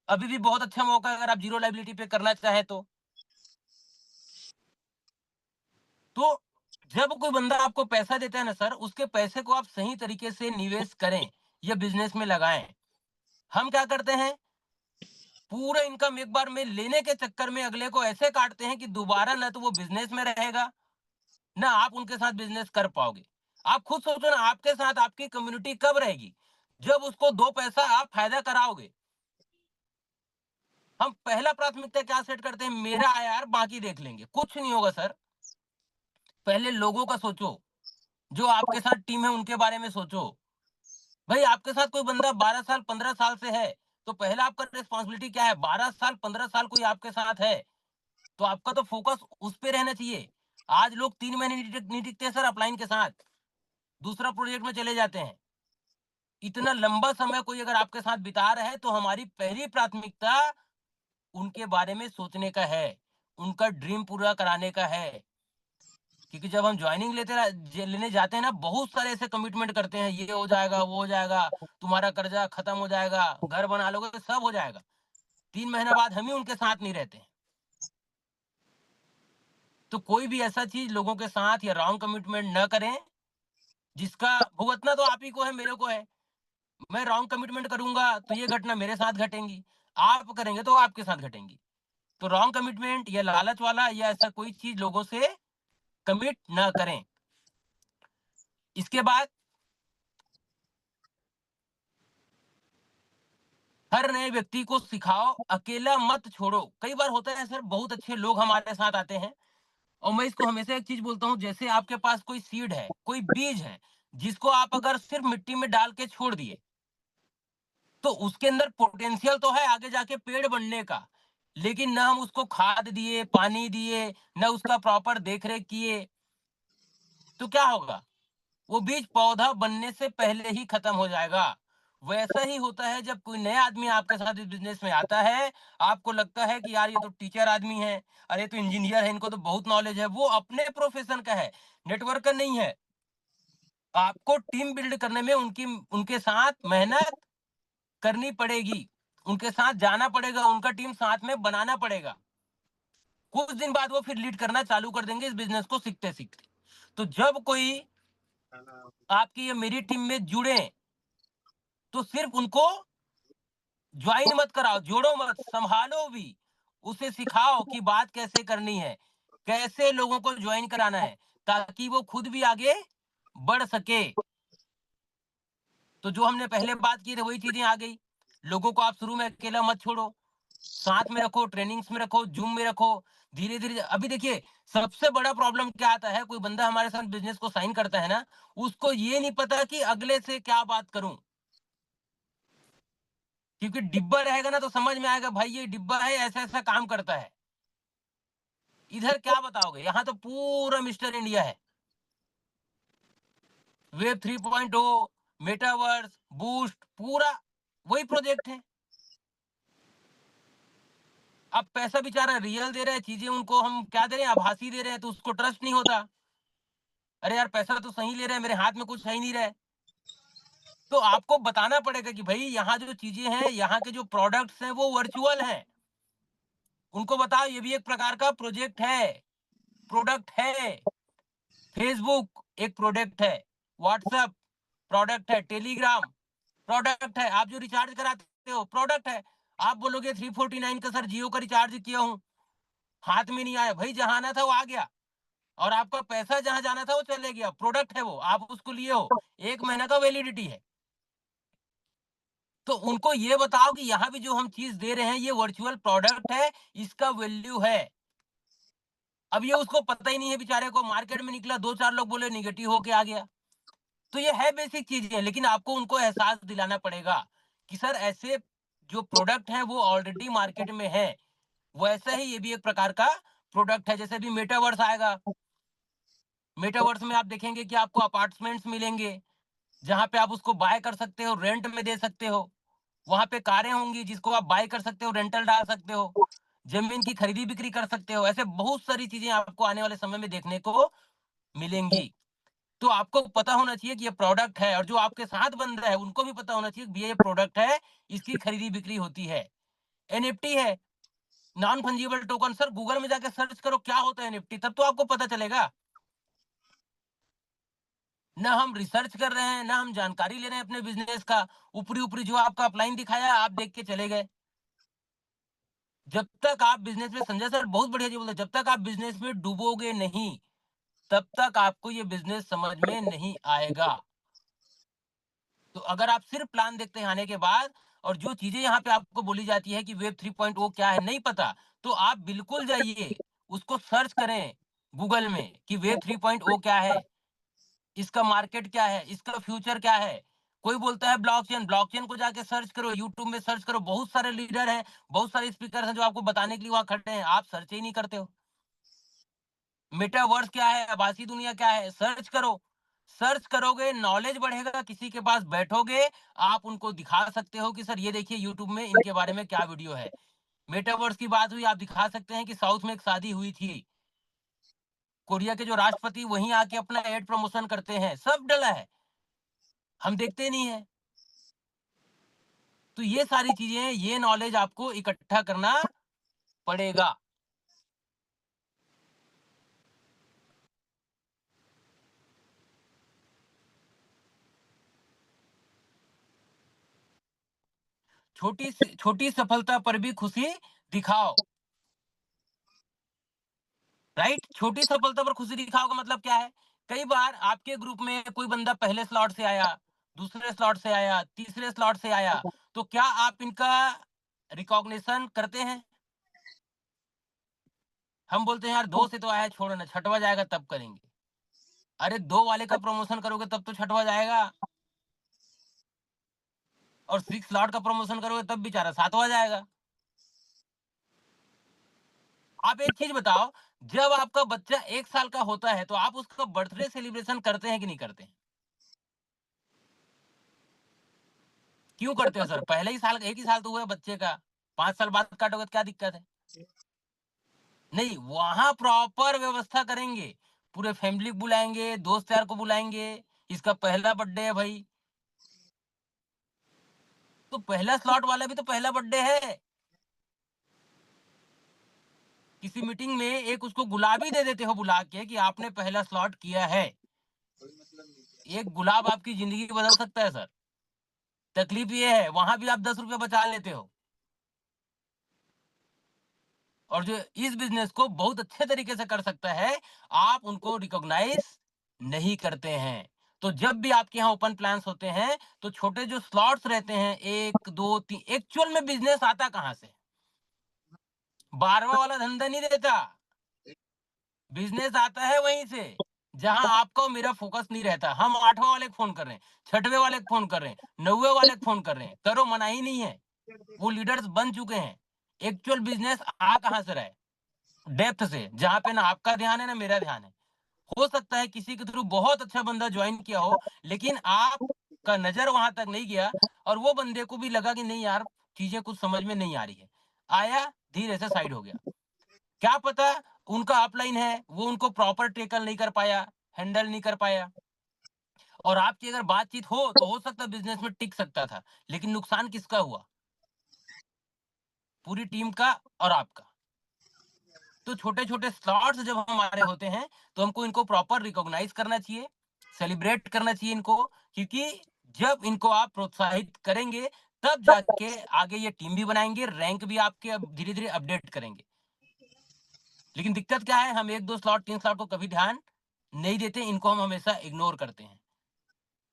अभी भी बहुत अच्छा मौका है अगर आप जीरो लाइबिलिटी पे करना चाहे तो जब कोई बंदा आपको पैसा देता है ना सर, उसके पैसे को आप सही तरीके से निवेश करें या बिजनेस में लगाएं। हम क्या करते हैं, पूरा इनकम एक बार में लेने के चक्कर में अगले को ऐसे काटते हैं कि दोबारा ना तो वो बिजनेस में रहेगा, ना आप उनके साथ बिजनेस कर पाओगे। आप खुद सोचो ना, आपके साथ आपकी कम्युनिटी कब रहेगी, जब उसको 2 पैसा आप फायदा कराओगे। हम पहला प्राथमिकता क्या सेट करते हैं, मेरा आया यार बाकी देख लेंगे, कुछ नहीं होगा सर। पहले लोगों का सोचो, जो आपके साथ टीम है उनके बारे में सोचो। भाई आपके साथ कोई बंदा 12 साल 15 साल से है, तो पहला आपका रिस्पॉन्सिबिलिटी क्या है, 12 साल 15 साल कोई आपके साथ है, तो आपका तो फोकस उस पे रहना चाहिए। आज लोग 3 महीने नहीं टिकते सर अपलाइन के साथ, दूसरा प्रोजेक्ट में चले जाते हैं। इतना लंबा समय कोई अगर आपके साथ बिता रहा है तो हमारी पहली प्राथमिकता उनके बारे में सोचने का है, उनका ड्रीम पूरा कराने का है। क्योंकि जब हम ज्वाइनिंग लेने जाते हैं ना, बहुत सारे ऐसे कमिटमेंट करते हैं, ये हो जाएगा, वो हो जाएगा, तुम्हारा कर्जा खत्म हो जाएगा, घर बना लोगे, सब हो जाएगा। 3 महीना बाद हम ही उनके साथ नहीं रहते हैं। तो कोई भी ऐसा चीज लोगों के साथ या रॉन्ग कमिटमेंट न करें, जिसका भुगतना तो आप ही को है, मेरे को है। मैं रॉन्ग कमिटमेंट करूंगा तो ये घटना मेरे साथ घटेंगी, आप करेंगे तो आपके साथ घटेंगी। तो रॉन्ग कमिटमेंट या लालच वाला या ऐसा कोई चीज लोगों से कमिट ना करें। इसके बाद हर नए व्यक्ति को सिखाओ, अकेला मत छोड़ो। कई बार होता है सर, बहुत अच्छे लोग हमारे साथ आते हैं, और मैं इसको हमेशा एक चीज बोलता हूँ, जैसे आपके पास कोई सीड है, कोई बीज है, जिसको आप अगर सिर्फ मिट्टी में डाल के छोड़ दिए, तो उसके अंदर पोटेंशियल तो है आगे जाके पेड़ बनने का। लेकिन ना हम उसको खाद दिए, पानी दिए, ना उसका प्रॉपर देख रेख किए, तो क्या होगा, वो बीज पौधा बनने से पहले ही खत्म हो जाएगा। वैसा ही होता है जब कोई नया आदमी आपके साथ इस बिज़नेस में आता है, आपको लगता है कि यार ये तो टीचर आदमी है, अरे ये तो इंजीनियर है, इनको तो बहुत नॉलेज है, वो अपने प्रोफ़ेशन का है, नेटवर्कर नहीं है। आपको टीम बिल्ड करने में उनके साथ मेहनत करनी पड़ेगी, उनके साथ जाना पड़ेगा, उनका टीम साथ में बनाना पड़ेगा। कुछ दिन बाद वो फिर लीड करना चालू कर देंगे इस बिज़नेस को सीखते-सीखते। तो जब कोई आपकी या मेरी टीम में जुड़े, तो सिर्फ़ उनको ज्वाइन मत कराओ, जोड़ो मत, सँभालो भी। उसे सिखाओ कि बात कैसे करनी है, कैसे लोगों को ज्वाइन कराना है, ताकि वो खुद भी आगे बढ़ सके। तो जो हमने पहले बात की थी वही चीज़ें आ गई। लोगों को आप शुरू में अकेला मत छोड़ो, साथ में रखो, ट्रेनिंग्स में रखो, ज़ूम में रखो। धीरे-धीरे अभी देखिए सबसे बड़ा प्रॉब्लम क्या आता है, कोई बंदा हमारे साथ बिज़नेस को साइन करता है ना, उसको ये नहीं पता कि अगले से क्या बात करूँ? क्योंकि डिब्बा रहेगा ना तो समझ में आएगा भाई ये डिब्बा है, ऐसा-ऐसा काम करता है। इधर क्या बताओगे? यहाँ तो पूरा मिस्टर इंडिया है। वेब 3.0, मेटावर्स, बूस्ट पूरा वही प्रोजेक्ट है। अब पैसा बेचारा रियल दे रहा है, चीज़ें उनको हम क्या दे रहे हैं, आभासी दे रहे हैं, तो उसको ट्रस्ट नहीं होता। अरे यार पैसा तो सही ले रहे हैं, मेरे हाथ में कुछ है ही नहीं रहा है। तो आपको बताना पड़ेगा कि भई यहाँ जो चीज़ें हैं, यहाँ के जो प्रोडक्ट्स हैं वो वर्चुअल हैं। उनको बताओ ये भी एक प्रकार का प्रोजेक्ट है, प्रोडक्ट है। फेसबुक एक प्रोडक्ट है, व्हाट्सएप प्रोडक्ट है, टेलीग्राम प्रोडक्ट है, आप जो रिचार्ज कराते हो प्रोडक्ट है। आप बोलोगे 349 का सर जियो का रिचार्ज किया हूँ, हाथ में नहीं आया, भाई जहाँ आना था वो आ गया और आपका पैसा जहाँ जाना था वो चले गया, प्रोडक्ट है वो, आप उसको लिए हो, 1 महीने का वैलिडिटी है। तो उनको ये बताओ कि यहाँ भी जो हम चीज़ दे रहे हैं ये वर्चुअल प्रोडक्ट है, इसका वैल्यू है। अब ये उसको पता ही नहीं है बेचारे को, मार्केट में निकला 2-4 लोग बोले नेगेटिव होके आ गया। तो ये है बेसिक चीज़ें, लेकिन आपको उनको एहसास दिलाना पड़ेगा कि सर ऐसे जो प्रोडक्ट हैं वो ऑलरेडी मार्केट में है। वैसा ही ये भी एक प्रकार का प्रोडक्ट है, जैसे अभी मेटावर्स आएगा। मेटावर्स में आप देखेंगे कि आपको अपार्टमेंट्स मिलेंगे, जहाँ पे आप उसको बाय कर सकते हो, रेंट में दे सकते हो। वहाँ पे कारें होंगी जिसको आप बाय कर सकते हो, रेंटल डाल सकते हो। ज़मीन की खरीदी-बिक्री कर सकते हो। ऐसे बहुत सारी चीज़ें आपको आने वाले समय में देखने को मिलेंगी। तो आपको पता होना चाहिए कि ये प्रोडक्ट है और जो आपके साथ बंदा है उनको भी पता होना चाहिए कि भैया ये प्रोडक्ट है, इसकी खरीदी-बिक्री होती है। एनएफटी है, non fungible token, sir Google में जाके सर्च करो क्या होता है एनएफटी, तब तो आपको पता चलेगा। ना हम रिसर्च कर रहे हैं, ना हम जानकारी ले रहे हैं अपने बिज़नेस का। ऊपरी-ऊपरी जो आपका अपलाइन दिखाया आप देख के चले गए। जब तक आप बिज़नेस में, संजय सर बहुत बढ़िया जी बोलते हैं, जब तक आप बिज़नेस में डूबोगे नहीं, तब तक आपको ये बिज़नेस समझ में नहीं आएगा। तो अगर आप सिर्फ प्लान देखते हैं आने के बाद और जो चीजें यहाँ पे आपको बोली जाती है कि वेब 3.0 क्या है नहीं पता, तो आप बिल्कुल जाइए, उसको सर्च करें गूगल में कि वेब 3.0 क्या है, इसका मार्केट क्या है, इसका फ्यूचर क्या है। कोई बोलता है ब्लॉकचेन, ब्लॉकचेन को जाके सर्च करो, यूट्यूब में सर्च करो, बहुत सारे लीडर हैं, बहुत सारे स्पीकर हैं जो आपको बताने के लिए वहां खड़े हैं, आप सर्च ही नहीं करते हो। मेटावर्स क्या है, आभासी दुनिया क्या है, सर्च करो। सर्च करोगे, नॉलेज बढ़ेगा, किसी के पास बैठोगे, आप उनको दिखा सकते हो कि सर ये देखिए यूट्यूब में इनके बारे में क्या वीडियो है। मेटावर्स की बात हुई, आप दिखा सकते हैं कि साउथ में एक शादी हुई थी, कोरिया के जो राष्ट्रपति वहीं आके अपना एड प्रमोशन करते हैं, सब डला है, हम देखते नहीं है। तो ये सारी चीजें, ये नॉलेज आपको इकट्ठा करना पड़ेगा। छोटी सफलता पर भी खुशी दिखाओ। राइट, छोटी सफलता पर खुशी दिखाओ का मतलब क्या है? कई बार आपके ग्रुप में कोई बंदा पहले स्लॉट से आया, दूसरे स्लॉट से आया, तीसरे स्लॉट से आया, तो क्या आप इनका रिकॉग्निशन करते हैं? हम बोलते हैं यार 2 से तो आया, छोड़ो ना, छठवां जाएगा तब करेंगे। अरे 2 वाले का प्रमोशन करोगे तब तो छठवां जाएगा और 6 स्लॉट का प्रमोशन करोगे तब बेचारा 7वां जाएगा। आप एक चीज बताओ, जब आपका बच्चा 1 साल का होता है तो आप उसका बर्थडे सेलिब्रेशन करते हैं कि नहीं करते हैं? क्यों करते हो सर? पहले ही साल, एक ही साल तो हुआ है बच्चे का, 5 साल बाद काटोगे तो क्या दिक्कत है? नहीं, वहाँ प्रॉपर व्यवस्था करेंगे, पूरे फैमिली को बुलाएँगे, दोस्त यार को बुलाएँगे, इसका पहला बर्थडे है भाई, तो पहला स्लॉट वाला भी तो पहला बर्थडे है। किसी मीटिंग में एक उसको गुलाबी दे देते हो बुला के कि आपने पहला स्लॉट किया है। एक गुलाब आपकी ज़िंदगी बदल सकता है सर। तकलीफ ये है, वहाँ भी आप ₹10 बचा लेते हो। और जो इस बिज़नेस को बहुत अच्छे तरीके से कर सकता है, आप उनको रिकॉग्नाइज़ नहीं करते हैं। तो जब भी आपके यहाँ ओपन प्लान्स होते हैं, तो छोटे जो स्लॉट्स रहते हैं 1, 2, 3, एक्चुअल में बिज़नेस आता कहाँ से? 12वां वाला धंधा नहीं देता। बिज़नेस आता है वहीं से, जहाँ आपका और मेरा फ़ोकस नहीं रहता। हम 8वां वाले को फ़ोन कर रहे हैं, 6वें वाले को फ़ोन कर रहे हैं, 9वें वाले को फ़ोन कर रहे हैं। करो, मना ही नहीं है। वो लीडर्स बन चुके हैं। एक्चुअल बिज़नेस आ कहाँ से रहा है? डेप्थ से, जहाँ पे ना आपका ध्यान है ना मेरा ध्यान है। हो सकता है किसी के थ्रू बहुत अच्छा बंदा ज्वाइन किया हो, लेकिन आपका नज़र वहाँ तक नहीं गया और वो बंदे को भी लगा कि नहीं यार, चीज़ें कुछ समझ में नहीं आ रही है। आया, धीरे से साइड हो गया। क्या पता उनका अपलाइन है, वो उनको प्रॉपर टैकल नहीं कर पाया, हैंडल नहीं कर पाया और आपकी अगर बातचीत हो, तो हो सकता है बिज़नेस में टिक सकता था। लेकिन नुकसान किसका हुआ? पूरी टीम का और आपका। तो छोटे-छोटे स्लॉट्स जब हमारे होते हैं, तो हमको इनको प्रॉपर रिकॉग्नाइज़ करना चाहिए, सेलिब्रेट करना चाहिए इनको, क्योंकि जब इनको आप प्रोत्साहित करेंगे, तब जाके आगे ये टीम भी बनाएँगे, रैंक भी आपके अब धीरे-धीरे अपडेट करेंगे। लेकिन दिक्कत क्या है, हम 1, 2 स्लॉट, 3 स्लॉट को कभी ध्यान नहीं देते, इनको हम हमेशा इग्नोर करते हैं।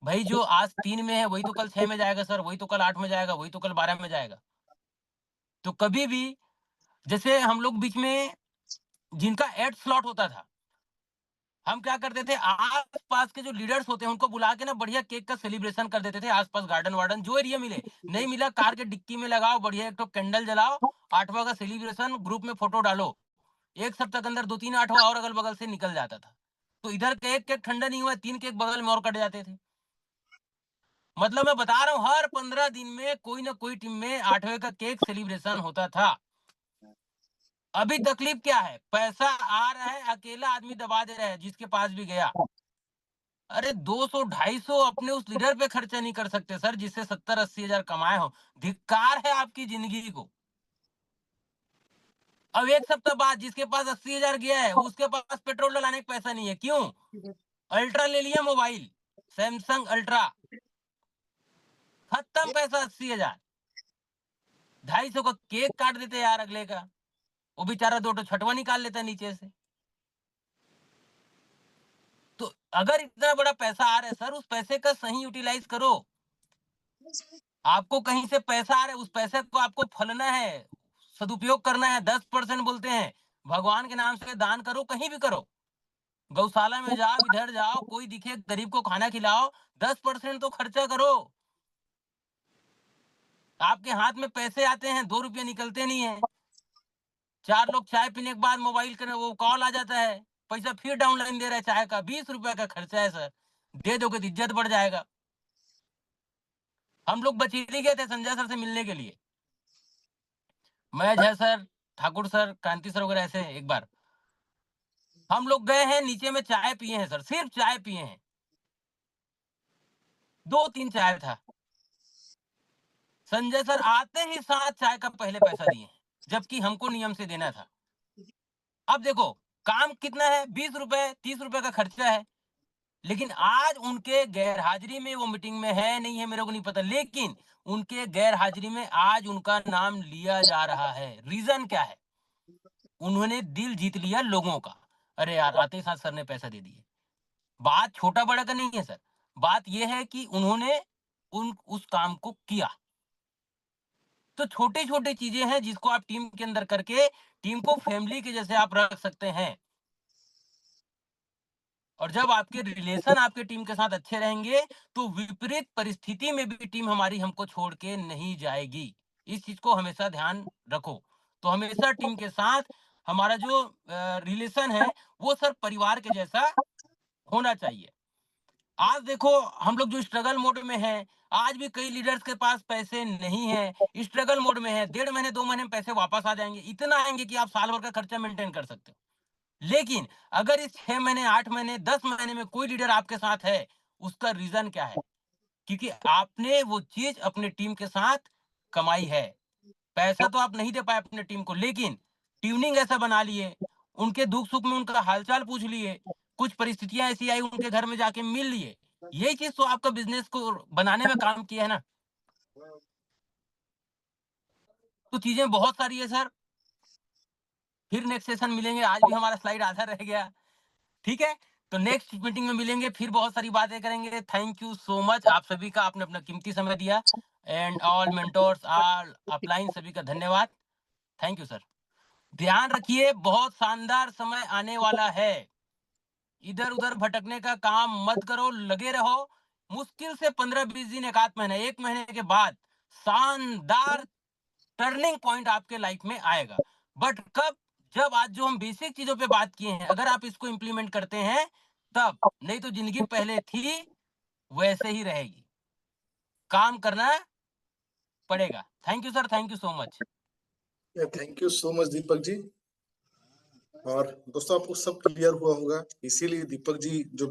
भई जो आज 3 में है, वही तो कल 6 में जाएगा सर, वही तो कल 8 में जाएगा, वही तो कल 12 में जाएगा। तो कभी भी जैसे हम लोग बीच में जिनका 8 स्लॉट होता था, हम क्या करते थे, आस-पास के जो लीडर्स होते हैं उनको बुला के ना बढ़िया केक का सेलिब्रेशन कर देते थे, आस-पास गार्डन-वार्डन जो एरिया मिले। नहीं मिला, कार के डिक्की में लगाओ, बढ़िया एक ठो कैंडल जलाओ, 8वां का सेलिब्रेशन ग्रुप में फोटो डालो। 1 सप्ताह के अंदर 2-3 8वां और अगल-बगल से निकल जाता था। तो इधर का 1 केक ठंडा नहीं हुआ, 3 केक बगल में और कट जाते थे। मतलब मैं बता रहा हूँ, हर 15 दिन में कोई ना कोई टीम में 8वें का केक सेलिब्रेशन होता था। अभी तकलीफ क्या है? पैसा आ रहा है, अकेला आदमी दबा दे रहा है, जिसके पास भी गया। अरे 200 250 अपने उस लीडर पे खर्चा नहीं कर सकते सर, जिससे 70-80 हजार कमाए हो। धिक्कार है आपकी जिंदगी को। अब 1 सप्ताह बाद जिसके पास 80 हजार गया है, उसके पास पेट्रोल डलाने का पैसा नहीं है। क्यों? अल्ट्रा ले लिया मोबाइल, सैमसंग अल्ट्रा, खत्म पैसा 80 हजार। 250 का केक काट देते यार अगले का, वो बेचारा 2 ठो छटवा निकाल लेता नीचे से। तो अगर इतना बड़ा पैसा आ रहा है सर, उस पैसे का सही यूटिलाइज करो। आपको कहीं से पैसा आ रहा है, उस पैसे को आपको फलना है, सदुपयोग करना है। 10% बोलते हैं, भगवान के नाम से दान करो, कहीं भी करो। गौशाला में जाओ, इधर जाओ, कोई दिखे गरीब को खाना खिलाओ, 10% तो खर्चा करो। आपके हाथ में पैसे आते हैं, 2 रुपये निकलते नहीं है। 4 लोग चाय पीने के बाद मोबाइल करे, वो कॉल आ जाता है, पैसा फिर डाउनलाइन दे रहा है चाय का, 20 रुपए का खर्चा है सर। दे दोगे तो इज्जत बढ़ जाएगा। हम लोग बचेली गए थे संजय सर से मिलने के लिए। मैं, जय सर, ठाकुर सर, कांति सर वगैरह ऐसे एक बार हम लोग गए हैं, नीचे में चाय पिए हैं सर, सिर्फ चाय पिए हैं। 2-3 चाय था। संजय सर आते ही साथ चाय का पहले पैसा दिए हैं, जबकि हमको नियम से देना था। अब देखो, काम कितना है, 20 रुपए 30 रुपए का खर्चा है। लेकिन आज उनके गैर हाजिरी में, वो मीटिंग में है नहीं है मेरे को नहीं पता, लेकिन उनके गैर हाजिरी में आज उनका नाम लिया जा रहा है। रीजन क्या है? उन्होंने दिल जीत लिया लोगों का। अरे यार, आते ही साथ सर ने पैसा दे दिए। बात छोटा बड़ा का नहीं है सर, बात यह है कि उन्होंने उस काम को किया। तो छोटी छोटी चीजें हैं जिसको आप टीम के अंदर करके टीम को फैमिली के जैसे आप रख सकते हैं। और जब आपके रिलेशन आपके टीम के साथ अच्छे रहेंगे, तो विपरीत परिस्थिति में भी टीम हमारी हमको छोड़ के नहीं जाएगी। इस चीज को हमेशा ध्यान रखो। तो हमेशा टीम के साथ हमारा जो रिलेशन है, वो सर परिवार के जैसा होना चाहिए। आज देखो हम लोग जो स्ट्रगल मोड में हैं, आज भी कई लीडर्स के पास पैसे नहीं हैं, स्ट्रगल मोड में है, 1.5 महीने 2 महीने में पैसे वापस आ जाएँगे, इतना आएँगे कि आप साल भर का खर्चा मेंटेन कर सकते हो। लेकिन अगर इस 6 महीने, 8 महीने, 10 महीने में कोई लीडर आपके साथ है, उसका रीज़न क्या है? क्योंकि आपने वो चीज़ अपनी टीम के साथ कमाई है। पैसा तो आप नहीं दे पाए अपने टीम को, लेकिन ट्यूनिंग ऐसा बना लिए, उनके दुख-सुख में उनका हालचाल पूछ लिए, कुछ परिस्थितियाँ ऐसी आई उनके घर में जाके मिल लिए। यही चीज़ तो आपका बिज़नेस को बनाने में काम किया है ना। तो चीज़ें बहुत सारी है सर, फिर नेक्स्ट सेशन मिलेंगे, आज भी हमारा स्लाइड आधा रह गया, ठीक है? तो नेक्स्ट मीटिंग में मिलेंगे, फिर बहुत सारी बातें करेंगे। थैंक यू सो मच आप सभी का, आपने अपना कीमती समय दिया and all mentors, all upline सभी का धन्यवाद। Thank you sir. ध्यान रखिए बहुत शानदार समय आने वाला है। इधर-उधर भटकने का काम मत करो, लगे रहो। मुश्किल से 15-20 दिन, 1 आध महीना, 1 महीने के बाद शानदार टर्निंग पॉइंट आपके लाइफ में आएगा। बट कब? जब आज जो हम बेसिक चीज़ों पे बात किए हैं, अगर आप इसको इम्प्लीमेंट करते हैं, तब। नहीं तो ज़िंदगी पहले थी, वैसे ही रहेगी। काम करना पड़ेगा। Thank you sir, thank you so much. Thank you so much Deepak ji. और दोस्तों आपको सब क्लियर हुआ होगा, इसीलिए दीपक जी जो